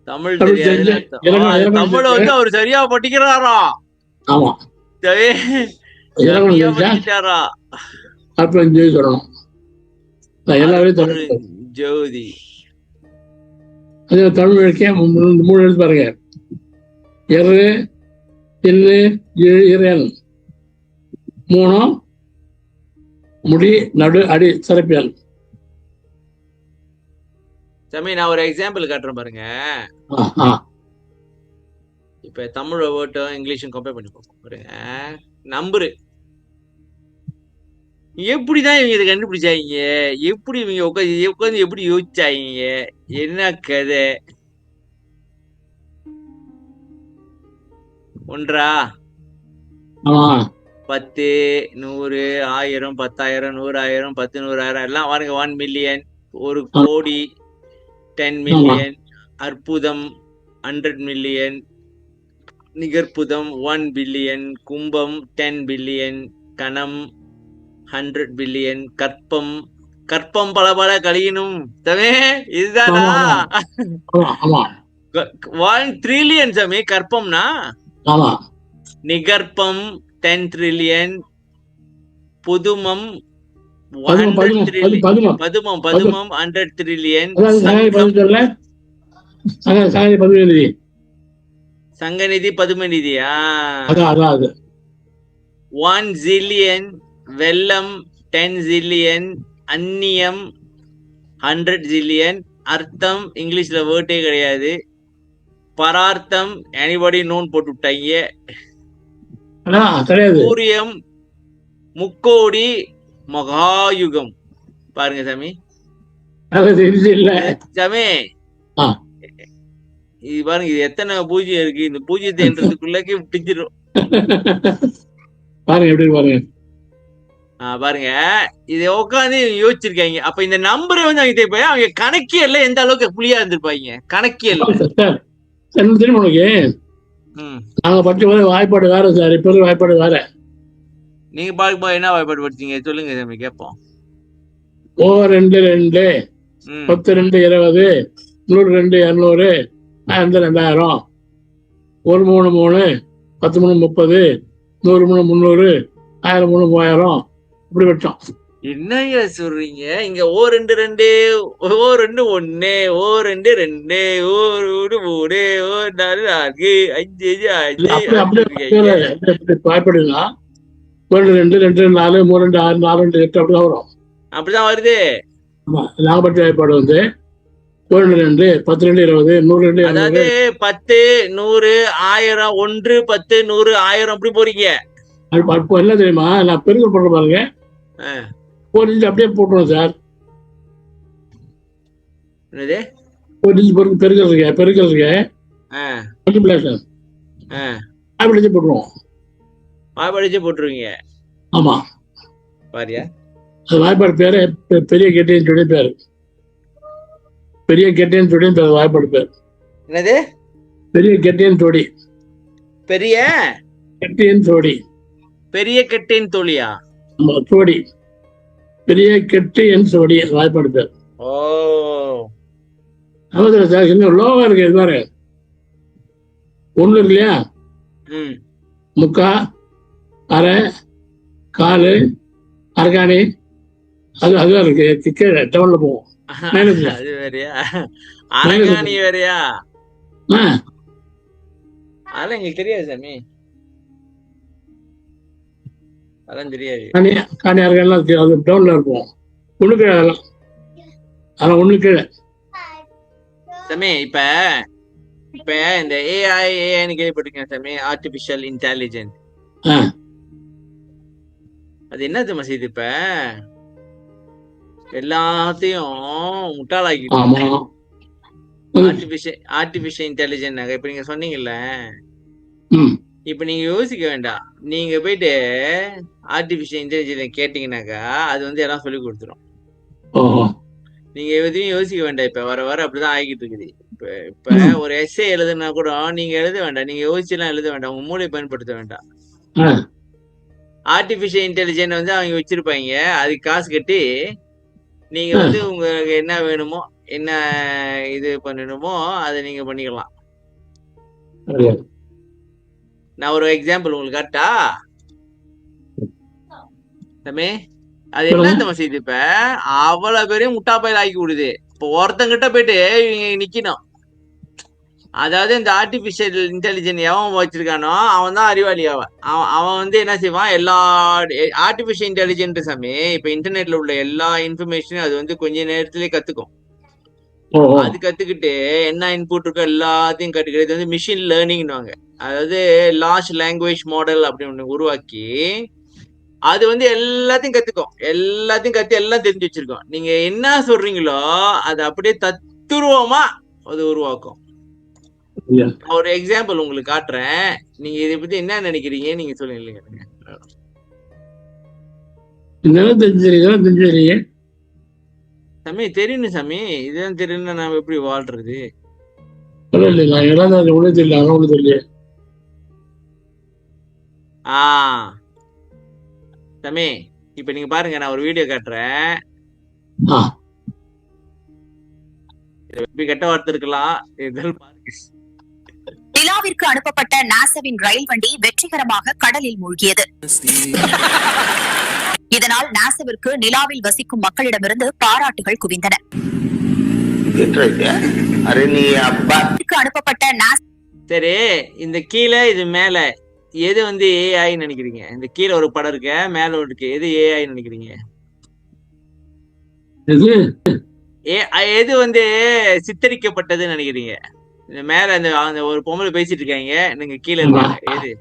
Speaker 1: தமிழ்
Speaker 2: தமிழ்
Speaker 1: தெரியாது
Speaker 2: தெரிஞ்ச இலக்கணம்
Speaker 1: தமிழ வந்து அவர் சரியா படிக்கிறாரா?
Speaker 2: ஆமா, இலக்கணம்
Speaker 1: சரியா
Speaker 2: தெரிஞ்சா
Speaker 1: படிக்கிட்டாரா?
Speaker 2: அற்புதஞ்சோதி சொல்லணும். எல்லாமே தமிழ்.
Speaker 1: ஜோதி
Speaker 2: அது தமிழ் எழுக்கே 3 எழுத்து பாருங்க. எரு இல்லு இரண் 3 முடி நடு அடி சிறப்பியல்.
Speaker 1: சாமி நான் ஒரு எக்ஸாம்பிள் காட்டுறேன் பாருங்க. இப்ப தமிழ் வேர்ட்டும் இங்கிலீஷும் கம்பேர் பண்ணி பார்ப்போம் பாருங்க. நம்பரு எப்படிதான் இவங்க இதை கண்டுபிடிச்சாங்க? எப்படி இவங்க உட்காந்து எப்படி யோசிச்சாங்க? என்ன கதை? ஒன்றா 10 100 1000 10000 100000 10 100,000 எல்லாம் பாருங்க. 1 மில்லியன், 1 கோடி, 10 மில்லியன், அற்புதம் 100 மில்லியன், நிகர்புதம் 1 பில்லியன், கும்பம் 10 பில்லியன், கணம் 100 பில்லியன், கற்பம் கற்பம் பல பல கழியணும். தமே இதுதானா? 1 ட்ரில்லியன் சாமி கற்பம்னா. நிகர்ப்பம் 10 ட்ரில்லியன், புதுமம் 100 ட்ரில்லியன், பதுமம் 100 ட்ரில்லியன், சங்கநிதி பதுமநிதியா 1 ஜில்லியன், வெள்ளம் 10 ஜில்லியன், அந்நியம் 100 ஜில்லியன், அர்த்தம் இங்கிலீஷ்ல வேர்டே கிடையாது, பரார்த்தம் எனிபடி நோன் போட்டு விட்டாங்க, சூரியம் முக்கோடி, மகாயுகம். பாருங்க சாமி சாமி இது பாருங்க, இது எத்தனை பூஜ்யம் இருக்கு. இந்த பூஜ்யத்தை என்றதுக்குள்ளே பிடிச்சிடும்.
Speaker 2: பாருங்க எப்படி பாருங்க.
Speaker 1: பாருங்க இதை உட்காந்து யோசிச்சிருக்காங்க. அப்ப இந்த நம்பரை வந்து அவங்க அவங்க கணக்கியல்ல எந்த அளவுக்கு புளியா இருந்திருப்பாங்க. கணக்கியல்
Speaker 2: என்ன தெரியுமா உனக்கு? நாங்க படிச்ச போது வாய்ப்பாடு வேற சார், இப்ப வாய்ப்பாடு வேற.
Speaker 1: நீங்க பார்க்கும்போது என்ன வாய்ப்பாடு படிச்சீங்க சொல்லுங்க சாமி கேட்போம்.
Speaker 2: 2 2 10 2 20 100 2 200 1000 2000 1 3 3 10 3 30 100 3 300 1000 3 3000 இப்படி வச்சோம்.
Speaker 1: என்னங்க சொல்றீங்க? இங்க 2 2 2 1 2 2 1 3 4 4 5 5
Speaker 2: வாய்ப்படுங்களா? 1 2 2 4 3 2 6 4 2 8 அப்படிதான் வரும்.
Speaker 1: அப்படிதான் வருது.
Speaker 2: ஆமா, நாகப்பட்ட வாய்ப்பாடு வந்து 1 2 10 2 20 100 2
Speaker 1: அதாவது 10 100 1000 1 10 100 1000 அப்படி போறீங்க.
Speaker 2: என்ன தெரியுமா? நான் பெருக்கல் பண்ற பாருங்க, போட்டு அப்படியே போட்டுருவோம் சார்.
Speaker 1: என்னது
Speaker 2: பெருக்கல் இருக்கு மல்டிபிளேஷன் வாய்ப்படிச்சு போட்டுருவோம்.
Speaker 1: வாய்ப்படிச்சு போட்டுருவீங்க.
Speaker 2: ஆமா,
Speaker 1: பாரியா
Speaker 2: அது வாய்ப்பாடு பேரு பெரிய கெட்டின்னு சொல்லி பேரு. பெரிய கெட்டின்னு சொல்லி பேரு வாய்ப்பாடு பேர்.
Speaker 1: என்னது?
Speaker 2: பெரிய கெட்டின் தோடி.
Speaker 1: பெரிய
Speaker 2: கெட்டின் தோடி.
Speaker 1: பெரிய கெட்டின் தோழியா?
Speaker 2: தோடி. பெரிய கெட்டின் தோடி வாய்ப்பாடு பேர்.
Speaker 1: ஓ
Speaker 2: சார், இன்னும் லோவா இருக்கு. இது பாரு, 1 இருக்கு இல்லையா? முக்கா, அரை, காலு, அரகாணி, அதுதான் இருக்கு. கீழே டவுன்ல போவோம்.
Speaker 1: அது வேறையா? அரகாணி வேறையா? அதெல்லாம் எங்களுக்கு தெரியாது சாமி. அதெல்லாம் தெரியாது.
Speaker 2: காணி அரகாணி அது டவுன்ல இருப்போம். ஒண்ணு கீழே அதெல்லாம் ஒண்ணு கீழே
Speaker 1: சாமி. இப்ப இந்த ஏஐன்னு கேள்விப்பட்டிருக்கேன் சாமி, ஆர்டிபிஷியல் இன்டெலிஜென்ஸ். அது என்ன தெரியுமா செய்யுது? இப்ப எல்லாத்தையும் முட்டாளாக்கிட்டு ஆர்டிபிஷியல் இன்டெலிஜென்ஸ். இப்ப நீங்க சொன்னீங்கல்ல, இப்ப நீங்க யோசிக்க வேண்டாம். நீங்க போயிட்டு ஆர்டிபிஷியல் இன்டெலிஜென்ஸ் கேட்டீங்கன்னாக்கா அது வந்து எல்லாம் சொல்லி கொடுத்துரும்.
Speaker 2: ஓஹோ.
Speaker 1: நீங்க எதையும் யோசிக்க வேண்டாம். இப்ப வர வர அப்படிதான் ஆகிட்டு இருக்குது. இப்ப இப்ப
Speaker 2: ம்.
Speaker 1: ஒரு எஸ்ஸே எழுதுனா கூட நீங்க எழுத வேண்டாம். நீங்க யோசிச்சுலாம் எழுத வேண்டாம். உங்க மூளையை பயன்படுத்த வேண்டாம்.
Speaker 2: ஆ.
Speaker 1: ஆர்டிபிஷியல் இன்டெலிஜென்ட் வந்து அவங்க வச்சிருப்பாங்க. அதுக்கு காசு கட்டி நீங்க
Speaker 2: ஆ.
Speaker 1: வந்து உங்களுக்கு என்ன வேணுமோ, என்ன இது பண்ணணுமோ அதை நீங்க பண்ணிக்கலாம்.
Speaker 2: சரியா.
Speaker 1: நான் ஒரு எக்ஸாம்பிள் உங்களுக்கு காட்டா தம்பி. அது என்ன
Speaker 2: சொல்லுங்க.
Speaker 1: தெரியுமா செய்யுது? இப்ப அவ்வளவு பேரையும் முட்டா பயில ஆக்கி விடுது. இப்போ ஒருத்தங்கிட்ட போயிட்டு இவங்க நிக்கணும். அதாவது இந்த ஆர்டிபிஷியல் இன்டெலிஜென்ட் எவன் வச்சிருக்கானோ அவன் தான் அறிவாளி. அவன் வந்து என்ன செய்வான், எல்லா ஆர்டிபிஷியல் இன்டெலிஜென்ட் சாமி இப்ப இன்டர்நெட்ல உள்ள எல்லா இன்ஃபர்மேஷனும் அது வந்து கொஞ்ச நேரத்திலேயே கத்துக்கும்.
Speaker 2: ஓஹோ.
Speaker 1: அது கத்துக்கிட்டு என்ன இன்புட் இருக்கோ எல்லாத்தையும் கத்துக்கிறது வந்து மிஷின் லேர்னிங்னுவாங்க. அதாவது லார்ஜ் லாங்குவேஜ் மாடல் அப்படின்னு ஒண்ணு உருவாக்கி அது வந்து எல்லாத்தையும் கத்துக்கும். எல்லாத்தையும் கத்து எல்லாம் தெரிஞ்சு வச்சிருக்கோம். நீங்க என்ன சொல்றீங்களோ அது அப்படியே தத்துருவமா அது உருவாக்கும்.
Speaker 2: சரியா.
Speaker 1: நான் ஒரு எக்ஸாம்பிள் உங்களுக்கு காட்டுறேன். நீங்க இதை பத்தி என்ன நினைக்கிறீங்க நீங்க சொல்லுங்க இல்லைங்க.
Speaker 2: இதெல்லாம் தெரிஞ்சிருக்கீங்க.
Speaker 1: சாமி தெரியணும் சாமி. இதுதான் தெரியணும்னா நாம எப்படி வாழ்றது?
Speaker 2: இல்லை, நான் எல்லாம் அது ஒன்றும் தெரியல, அதான் ஒன்றும் தெரியல.
Speaker 1: சாமி இப்ப நீங்க பாருங்க, நான் ஒரு வீடியோ காட்டுறேன்.
Speaker 2: ஆ.
Speaker 1: எப்படி கெட்ட வார்த்தை இருக்கலாம், இதெல்லாம் பாருங்க.
Speaker 3: நிலாவிற்கு அனுப்பப்பட்ட நாசாவின் ரயில் வண்டி வெற்றிகரமாக கடலில் மூழ்கியது. இதனால் நாசாவிற்கு நிலாவில் வசிக்கும் மக்களிடமிருந்து பாராட்டுகள் குவிந்தன. அனுப்பப்பட்ட
Speaker 1: சரி, இந்த கீழே இது மேல எது வந்து ஏஐ நினைக்கிறீங்க? இந்த கீழே ஒரு படம் இருக்கு, மேல ஒரு இருக்கு, எது ஏஐ நினைக்கிறீங்க? எது வந்து சித்தரிக்கப்பட்டதுன்னு நினைக்கிறீங்க? இந்த மேல அந்த ஒரு பொம்பளை பேசிட்டு இருக்காங்க, நீங்க கீழே இருக்காங்க, எது?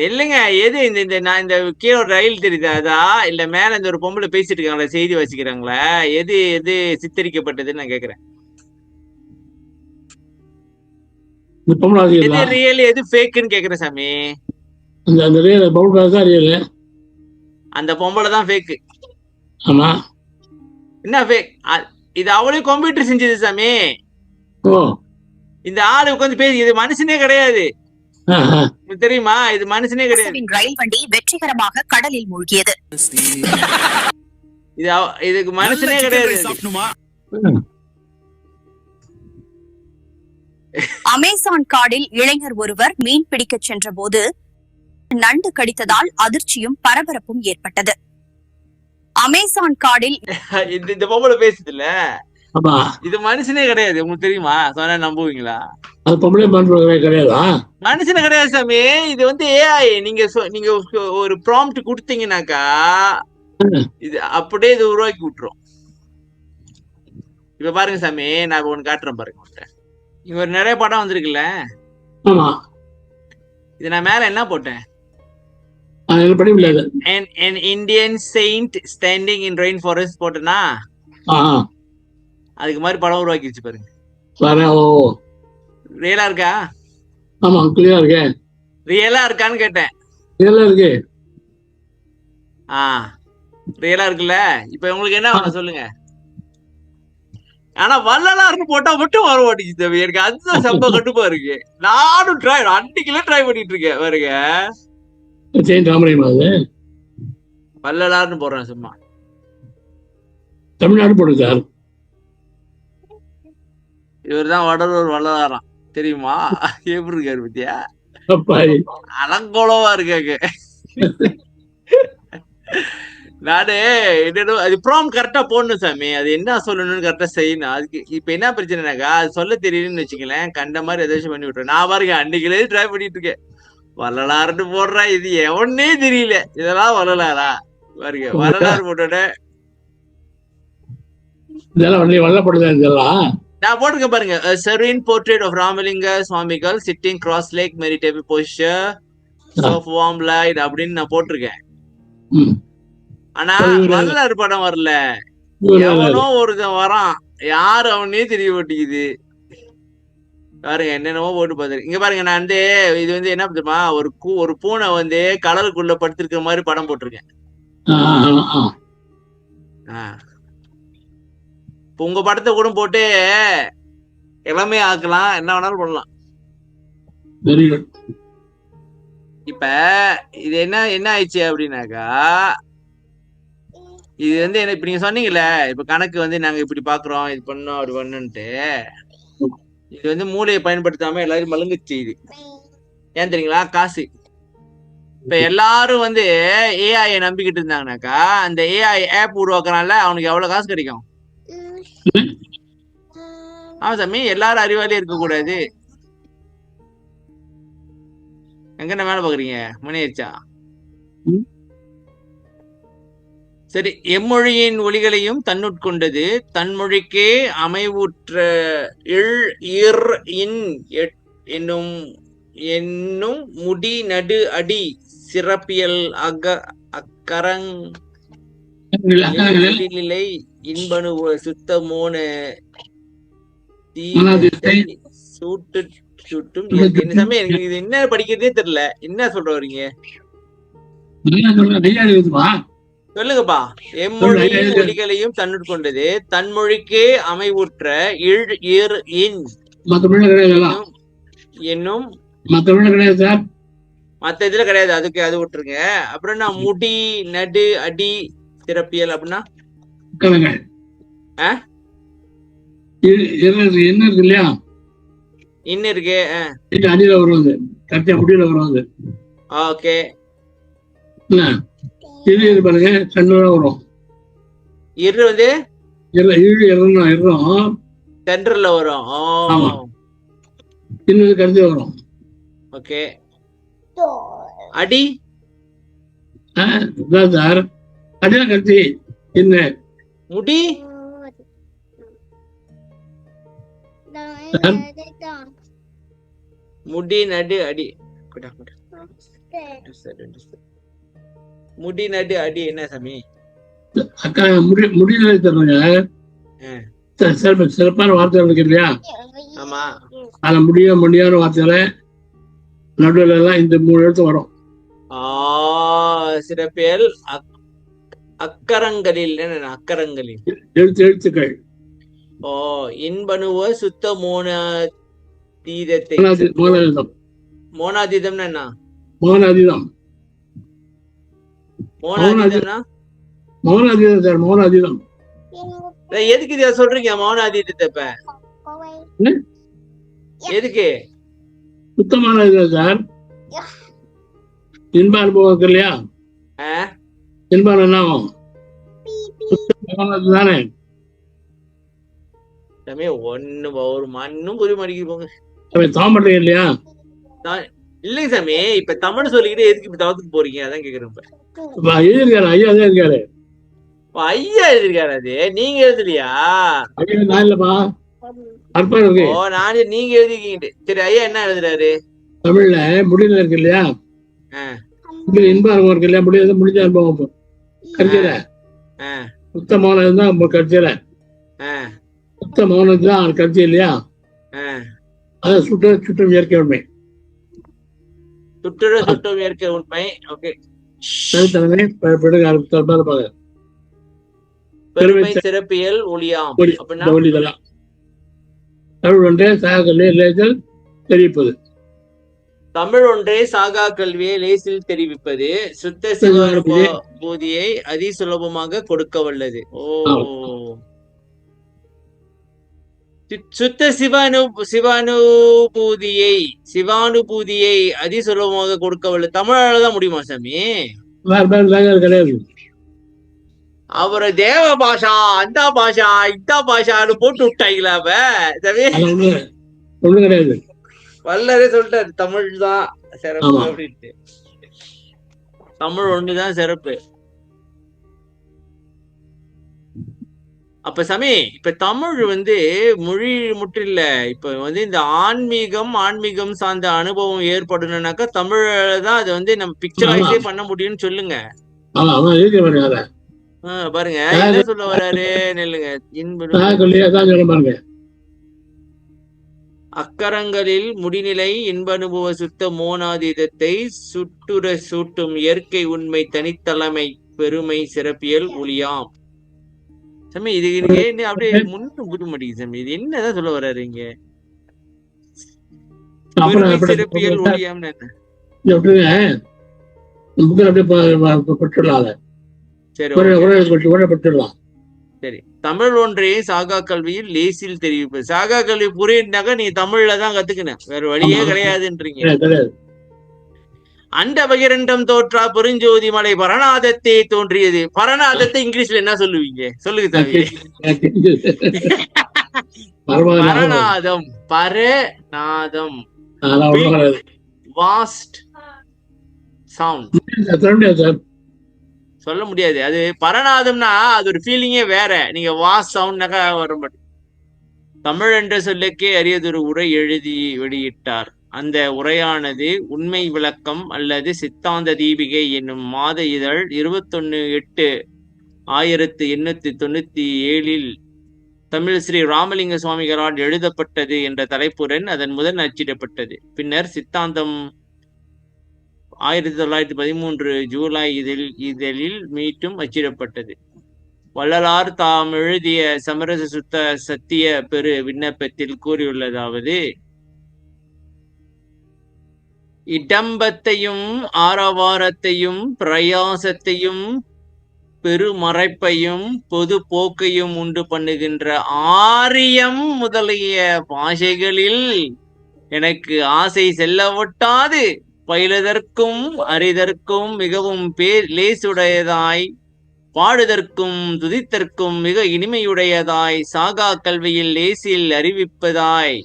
Speaker 1: இல்லைங்க, எது இந்த கீழே ஒரு ரயில் தெரியுது அதா, இல்ல மேல இந்த ஒரு பொம்பளை பேசிட்டு இருக்காங்களா, செய்தி வாசிக்கிறாங்களா, எது எது சித்தரிக்கப்பட்டதுன்னு நான் கேக்குறேன். எது ரியல் எது ஃபேக்குன்னு கேக்குறேன் சாமி. அந்த பொம்பளை தான் ஃபேக்கு.
Speaker 2: ஆமா.
Speaker 1: என்ன ஃபேக்? இது அவளே கம்ப்யூட்டர் செஞ்சது சாமி. இந்த ஆளு உட்காந்து பேசி, இது மனுஷனே கிடையாது தெரியுமா? இது மனுஷனே கிடையாது.
Speaker 3: ரயில் வண்டி வெற்றிகரமாக கடலில் மூழ்கியது.
Speaker 1: இதுக்கு மனுஷனே கிடையாது.
Speaker 3: அமேசான் காடில் இளைஞர் ஒருவர் மீன் பிடிக்க சென்ற போது நண்டு கடித்ததால் அதிர்ச்சியும் பரபரப்பும் ஏற்பட்டது. அமேசான் காடில்
Speaker 1: இந்த பொம்பளை பேசுது இல்ல, இது மனுஷனே கிடையாது. உங்களுக்கு தெரியுமா? சொன்னா நம்புவீங்களா? மனுஷனே கிடையாது சாமி, இது வந்து ஏஐ. நீங்க ஒரு ப்ராம்ப்ட் கொடுத்தீங்கன்னாக்கா இது அப்படியே இது உருவாக்கி விட்டுரும். இப்ப பாருங்க சாமி, நான் ஒண்ணு காட்டுறேன் பாருங்க. இங்க ஒரு நிறைய படம் வந்திருக்குல்ல, இது நான் மேல என்ன போட்டேன்? An Indian saint standing in rainforest போட்டேனா? அதுக்கு மாதிரி படம் உருவாக்கிடுச்சு பாருங்க. ரியலா இருக்கா?
Speaker 2: ஆமா, கிளியரா இருக்கு.
Speaker 1: ரியலா இருக்கான்னு கேட்டேன்.
Speaker 2: ரியலா இருக்கு.
Speaker 1: ரியலா இருக்குல்ல? இப்ப உங்களுக்கு என்ன வேணும் சொல்லுங்க. ஆனா வள்ளலார்னு போட்டா மட்டும் வர மாட்டேங்குது தம்பி. எனக்கு அதுதான் சம்ப கட்டுப்பா இருக்கு. நானும் அன்னைக்குல ட்ரை பண்ணிட்டு இருக்கேன் பாருங்க. வள்ளலார்னு போடுறேன் சும்மா.
Speaker 2: தமிழ்நாடு போடுங்க சார்.
Speaker 1: இவர்தான் வடலூர் வள்ளலாராம், தெரியுமா? எப்படி இருக்காரு பத்தியா? அலங்கோலவா இருக்காங்க. நானு அது ப்ராம்ப்ட் கரெக்டா போடணும் சாமி. அது என்ன சொல்லணும்னு கரெக்டா செய்யணும். அதுக்கு இப்ப என்ன பிரச்சனைனாக்கா, அது சொல்ல தெரியலன்னு வச்சுக்கலேன், கண்ட மாதிரி ஏதாச்சும் பண்ணி விட்டுறேன். நான் பாருங்க அன்னைக்குலே ட்ரை பண்ணிட்டு இருக்கேன். வள்ளலார்னு போடுறேன், இது எவனே தெரியல. இதெல்லாம் வள்ளலாரா? பாருங்க, வரலாறு போட்டோட நான் போட்டிருக்கேன் பாருங்க. serene portrait of Ramalinga Swamigal sitting cross leg meditative posture of warm light அப்படின்னு நான் போட்டிருக்கேன். ஆனா வரலாறு படம் வரல. எவனோ ஒருத்தன் வரான், யாரு அவனே தெரிய மாட்டேங்குது. பாருங்க என்னென்னமோ போட்டு பாத்துரு. இங்க பாருங்க, நான் வந்து இது வந்து என்ன தெரியுமா, ஒரு பூனை வந்து கடலுக்குள்ள படுத்திருக்கிற மாதிரி படம் போட்டிருக்கேன். இப்ப உங்க படத்தை கூட போட்டு எல்லாமே ஆக்கலாம், என்ன வேணாலும் பண்ணலாம்.
Speaker 2: Very good.
Speaker 1: இப்ப இது என்ன ஆயிடுச்சு அப்படின்னாக்கா, இது வந்து என்ன இப்ப நீங்க சொன்னீங்கல்ல, இப்ப கணக்கு வந்து நாங்க இப்படி பாக்குறோம், இது பண்ணோம் அப்படி பண்ணுன்ட்டு, இது வந்து மூளையை பயன்படுத்தாம எல்லாரும் மழுங்குச்சு. இது ஏன் தெரியுங்களா? காசு. இப்ப எல்லாரும் வந்து ஏஐ நம்பிக்கிட்டு இருந்தாங்கனாக்கா, அந்த ஏஐ ஆப் உருவாக்குறான்ல, அவனுக்கு எவ்வளவு காசு கிடைக்கும்? ஆமா சாமி, எல்லாரும் அறிவாளியே இருக்க கூடாது. எங்க என்ன மேல பாக்குறீங்க? மணி ஆயிடுச்சா? சரி. எம்மொழியின் ஒலிகளையும் தன்னுட்கொண்டது, தன்மொழிக்கே அமைவுற்ற இல் இர் இன் என்னும் என்னும் முடி நடு அடி சிறப்பியல் அக்கரங்களிலை இன்பனு சுத்தமோன தீதத்தை சூட்டு சுட்டும் என்ன சமயம். எனக்கு இது என்ன படிக்கிறதே தெரியல, என்ன சொல்ற வரீங்க? சொல்லுங்கப்பா. எம்மொழியின் ஒலிகளையும் தன்னுட்கொண்டது, தன்மொழிக்கே அமைவுற்ற இல் இர் இன் என்னும் மத்த இதுல கிடையாது, அதுக்கு அது விட்டுருங்க. அப்புறம் என்ன முடி நடு அடி சிறப்பியல் அப்படின்னா
Speaker 2: என்ன இருக்கு இல்லையா?
Speaker 1: இன்னும் இருக்கு.
Speaker 2: அடியில வருவாங்க, கட்டியா முடியல வருவாங்க.
Speaker 1: ஓகே.
Speaker 2: இரு பாருங்க, சென்டர்ல வரும்.
Speaker 1: இரு வந்து
Speaker 2: இரும்
Speaker 1: சென்டர்ல வரும்.
Speaker 2: இன்னொரு கருத்து வரும்.
Speaker 1: ஓகே. அடி
Speaker 2: சார், அடிதான் கருத்து. என்ன
Speaker 1: முடி முடி நடு அடி முடி நடு அடி என்ன சாமி?
Speaker 2: அக்கா முடியல தருவாங்க. சிறப்பான வார்த்தை இருக்கு இல்லையா?
Speaker 1: ஆமா.
Speaker 2: அதுல முடியாத வார்த்தையில நடுவில் எல்லாம் இந்த 3 எழுத்து வரும்.
Speaker 1: சிறப்பியல் அக்கரங்களில் அக்கரங்களில்
Speaker 2: எழுத்துக்கள்.
Speaker 1: இன்பனுவ சுத்த மோனாதீதத்தை. மோனாதீதம்னா என்ன? மோனாதீதம்னா
Speaker 2: மௌனாதீதம் சார், மௌனாதீதம்.
Speaker 1: எதுக்கு இத சொல்றீங்க மௌனாதீதத்தை? இப்ப எதுக்கு?
Speaker 2: சுத்தமான இதுதான் சார். இன்ப அனுபவம் இருக்கு இல்லையா? இன்பம் என்ன ஆகும்? தானே
Speaker 1: ஒண்ணு ஒரு மண்ணும் புரிய மாட்டேங்குது.
Speaker 2: தாமரை இல்லையா?
Speaker 1: இல்லைங்க சாமி, இப்ப தமிழ் சொல்லிக்கிட்டு எதுக்கு இப்ப தவத்துக்கு போறீங்க? அதான் கேக்குறேன்.
Speaker 2: இப்ப எழுதிருக்காரு, ஐயா தான் இருக்காரு.
Speaker 1: ஐயா எழுதிருக்காரு. அது நீங்க எழுதலையா?
Speaker 2: நான் இல்லப்பா,
Speaker 1: நானே நீங்க எழுதிருக்கீங்க. சரி, ஐயா என்ன எழுதுறாரு?
Speaker 2: தமிழ்ல முடியல இருக்கு இல்லையா? இன்ப அனுபவம் இருக்கு இல்லையா? முடிஞ்ச அனுபவம் கருத்தியல சுத்த மௌனம் தான் கருத்தியல. சுத்த மௌனம் தான் கருத்தி இல்லையா? அதான் சுட்டம் இயற்கை உண்மை.
Speaker 1: சுட்டம் இயற்கை உண்மை. ஓகே. பெருமை சிறப்பியல் ஒளியாம்.
Speaker 2: தமிழ் ஒன்றே சாகா கல்வியை லேசில் தெரிவிப்பது.
Speaker 1: தமிழ் ஒன்றே சாகா கல்வியை லேசில் தெரிவிப்பது. சுத்த சிவானுபூதியை அதி சுலபமாக கொடுக்க வல்லது. சுத்த சிவானுபூதியை அதி சுலபமாக கொடுக்க வல்லது. தமிழாலதான் முடியுமா சாமி?
Speaker 2: கிடையாது.
Speaker 1: அவரை தேவ பாஷா, அந்த பாஷா, இந்த பாஷான்னு போட்டு விட்டாங்களா?
Speaker 2: ஒண்ணு கிடையாது.
Speaker 1: வல்லரே சொல்லிட்டாரு தமிழ் தான் சிறப்பு அப்படின்ட்டு. தமிழ் ஒண்ணுதான் சிறப்பு. அப்ப சாமி, இப்ப தமிழ் வந்து மொழி மட்டும் இல்ல, இப்ப வந்து இந்த ஆன்மீகம் சார்ந்த அனுபவம் ஏற்படணும்னாக்கா தமிழ்தான் அது வந்து நம்ம பிக்சரைஸே பண்ண முடியும்னு சொல்லுங்க. பாருங்க என்ன சொல்ல வர்றாரு. நெல்லுங்க. அக்கரங்களில் முடிநிலை இன்பனுபவ சுத்த மோனாதீதத்தை சுட்டுற சூட்டும் இயற்கை உண்மை தனித்தலைமை பெருமை சிறப்பியல் ஒளியாம். சாமி இது என்ன அப்படியே முன்னும் புரிய மாட்டேங்குது சாமி. இது என்னதான் சொல்ல வர்றாரு இங்க? பெருமை சிறப்பியல் ஒளியாம் சரி. தமிழ் ஒன்றே சாகா கல்வியில் லேசில் தெரிவிப்பு. சாகா கல்வி புரியுனாக்கா நீங்க தமிழ்ல தான் கத்துக்கணும், வேற வழியே கிடையாதுன்றீங்க. அண்ட பகிரண்டம் தோற்றா பெருஞ்சோதி மலை பரநாதத்தே தோன்றியது. பரநாதத்தை இங்கிலீஷ்ல என்ன சொல்லுவீங்க? சொல்லுங்க தம்பி. பரநாதம், பரநாதம், வாஸ்ட் சவுண்ட் சொல்ல முடியாது. அது பரநாதம்னா அது ஒரு ஃபீலிங்கே வேற. நீங்க வாஸ்ட் சவுண்ட்னாக்கா வர மாட்டேன். தமிழ் என்ற சொல்லுக்கே அரியதொரு உரை எழுதி வெளியிட்டார். அந்த உரையானது உண்மை விளக்கம் அல்லது சித்தாந்த தீபிகை என்னும் மாத இதழ் 21/8/1897 தமிழ் ஸ்ரீ ராமலிங்க சுவாமிகளால் எழுதப்பட்டது என்ற தலைப்புடன் அதன் முதல் அச்சிடப்பட்டது. பின்னர் சித்தாந்தம் 1913 ஜூலை இதழில் மீண்டும் அச்சிடப்பட்டது. வள்ளலார் தாம் எழுதிய சமரச சுத்த சத்திய பெரு விண்ணப்பத்தில் கூறியுள்ளதாவது: இடம்பத்தையும் ஆரவாரத்தையும் பிரயாசத்தையும் பெருமறைப்பையும் பொது போக்கையும் உண்டு பண்ணுகின்ற ஆரியம் முதலிய பாஷைகளில் எனக்கு ஆசை செல்லவொட்டாது பயிலுதற்கும் அறிதற்கும் மிகவும் லேசுடையதாய், பாடுதற்கும் துதித்தற்கும் மிக இனிமையுடையதாய், சாகா கல்வியில் லேசில் அறிவிப்பதாய்,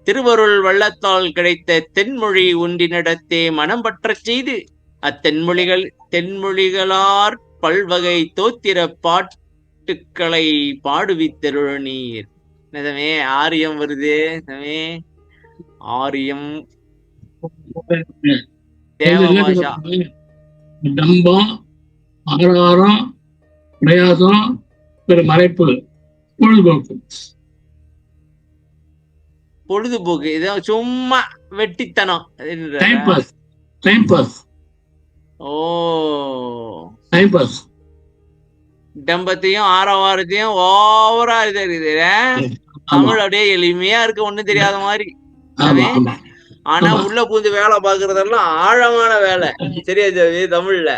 Speaker 1: திருவருள் வள்ளத்தால் கிடைத்த தென்மொழி ஒன்றினிடத்தே மனம் பற்றச் செய்து தென்மொழிகளார் பல்வகை தோத்திர பாட்டுக்களை பாடுவித்தருள் நீர். என்னதமே ஆரியம் வருது சமே, ஆரியம் தேவபாஷா.
Speaker 2: டம்பம், ஆகாரம், பிரயாசம், மறைப்பு, பொழுதுபோக்கு.
Speaker 1: பொழுதுபோக்கு இதான் சும்மா வெட்டித்தனம். ஓ, டம்பத்தையும் ஆரவாரத்தையும் ஓவரா இருக்குது. தமிழ் அப்படியே எளிமையா இருக்கு, ஒண்ணும் தெரியாத மாதிரி. ஆனா உள்ள பூந்து வேலை பாக்குறதெல்லாம் ஆழமான வேலை. சரியா ஜாவி? தமிழ்ல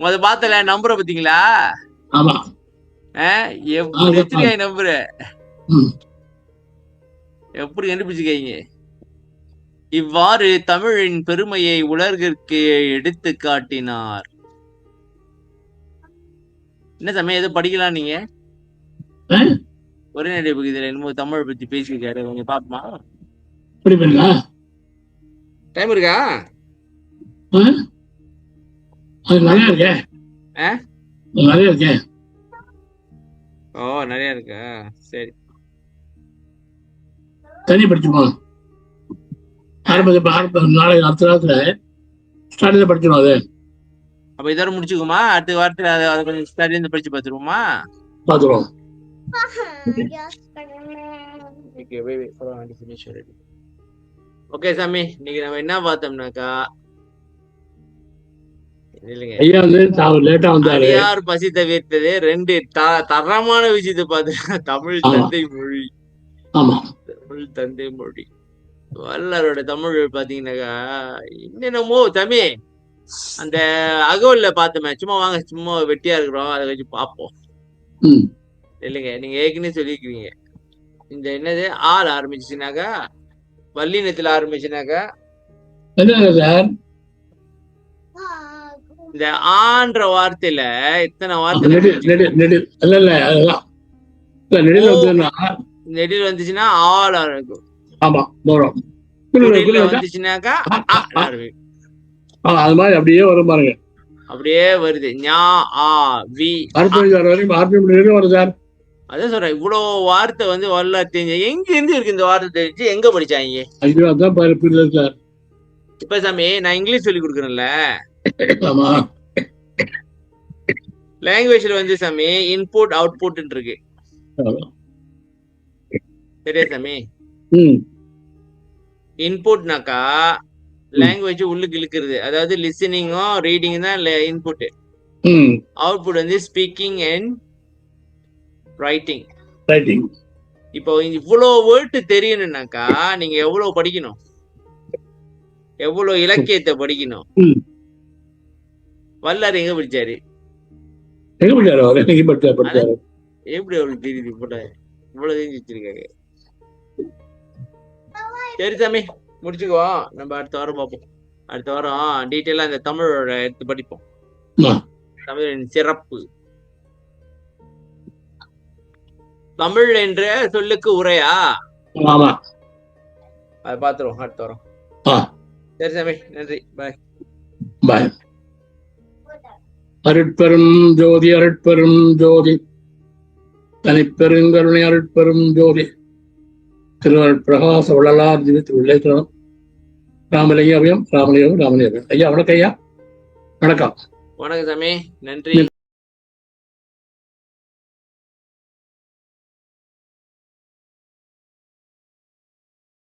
Speaker 1: முத பாத்தல நம்புற பாத்தீங்களா? எப்படி நம்புற, எப்படி கண்டுபிடிச்சுக்கீங்க? இவ்வாறு தமிழின் பெருமையை உலகிற்கு எடுத்து காட்டினார். என்ன சமயம் எதுவும் படிக்கலாம் நீங்க? ஒரே நடிகை பகுதியில் என்னமோ தமிழ் பத்தி பேசியிருக்காரு, கொஞ்சம் பாப்போமா? டைம் இருக்கா? ஓ, நிறைய இருக்கா? சரி,
Speaker 2: தனி படிச்சுமா நாளைக்கு அடுத்த நேரத்துல ஸ்டார்டிங்ல படிச்சிடும். அது
Speaker 1: அப்ப இதோட முடிச்சுக்குமா? அடுத்த வாரத்துல அதை கொஞ்சம் ஸ்டார்டிங்ல படிச்சு பார்த்துருவோமா?
Speaker 2: பார்த்துருவோம்.
Speaker 1: ஓகே சாமி, இன்னைக்கு நம்ம என்ன பார்த்தோம்னாக்கா,
Speaker 2: ஐயா வந்து லேட்டா வந்தாரு.
Speaker 1: யார் பசி தவிர்த்தது 2 தரமான விஷயத்தை பார்த்து. தமிழ் தந்தை மொழி, தமிழ் தந்தை மொழி, வள்ளலோட தமிழ் பாத்தீங்கன்னாக்கா என்னென்னமோ தம்பி. அந்த அகவல்ல பார்த்தோமே, சும்மா வாங்க சும்மா வெட்டியா இருக்கிறோம், அதை வச்சு பார்ப்போம். இல்லைங்க, நீங்க ஏற்கனவே சொல்லிருக்கீங்க, இந்த என்னது ஆள் ஆரம்பிச்சுனாக்கா, வல்லினத்துல ஆரம்பிச்சுனாக்கா, இந்த ஆன்ற வார்த்தையில இத்தனை வார்த்தை நெடில் வந்துச்சுன்னா ஆள் இருக்கும். வந்துச்சுனாக்கா
Speaker 2: அது மாதிரி அப்படியே வரும் பாருங்க.
Speaker 1: அப்படியே வருது. அதான் சொல்றேன், இவ்வளவு வார்த்தை வந்து வரல தெரிஞ்ச. எங்க இருந்து இருக்கு இந்த வார்த்தை தெரிஞ்சு? எங்க படிச்சாங்க? இப்ப சாமி நான் இங்கிலீஷ் சொல்லி கொடுக்குறேன்ல, லாங்குவேஜ்ல வந்து சாமி இன்புட் அவுட்புட் இருக்கு. சரியா சாமி?
Speaker 2: ம்
Speaker 1: இன்புட்னாக்கா லாங்குவேஜ் உள்ளுக்கு இழுக்கிறது, அதாவது லிசனிங்கும் ரீடிங் தான் இன்புட்.
Speaker 2: ம்
Speaker 1: அவுட்புட் வந்து ஸ்பீக்கிங் அண்ட் ரைட்டிங்.
Speaker 2: ரைட்டிங்.
Speaker 1: இப்போ இவ்வளோ வேர்டு தெரியணும்னாக்கா நீங்க எவ்வளவு படிக்கணும், எவ்வளவு இலக்கியத்தை படிக்கணும்.
Speaker 2: ம்
Speaker 1: வல்லார் எங்க படிச்சாரு,
Speaker 2: எங்க படிச்சாரு அவர்? எங்க படிச்சாரு?
Speaker 1: எப்படி அவருக்கு தெரியுது போல இவ்வளவு தெரிஞ்சு வச்சிருக்காரு. சரி சாமி, முடிச்சுக்குவோம். நம்ம அடுத்த வாரம் பார்ப்போம். அடுத்த வாரம் டீட்டெயிலா இந்த தமிழோட எடுத்து படிப்போம்.
Speaker 2: ஆ.
Speaker 1: தமிழின் சிறப்பு, தமிழ் என்ற சொல்லுக்கு உரையா,
Speaker 2: ஆமா,
Speaker 1: அதை பார்த்துருவோம் அடுத்த வாரம்.
Speaker 2: ஆ
Speaker 1: சரி சாமி, நன்றி, பாய்
Speaker 2: பாய். அருட்பெரும் ஜோதி அருட்பெரும் ஜோதி தனிப்பெருங்கருணை அருட்பெரும் ஜோதி திருவருட் பிரகாச வள்ளலார் திவ்ய ராமலிங்க அபயம் ராமலிங்கம் ராமலிங்கம். ஐயா வணக்கம். ஐயா வணக்கம்.
Speaker 1: வணக்கம் சாமி, நன்றி.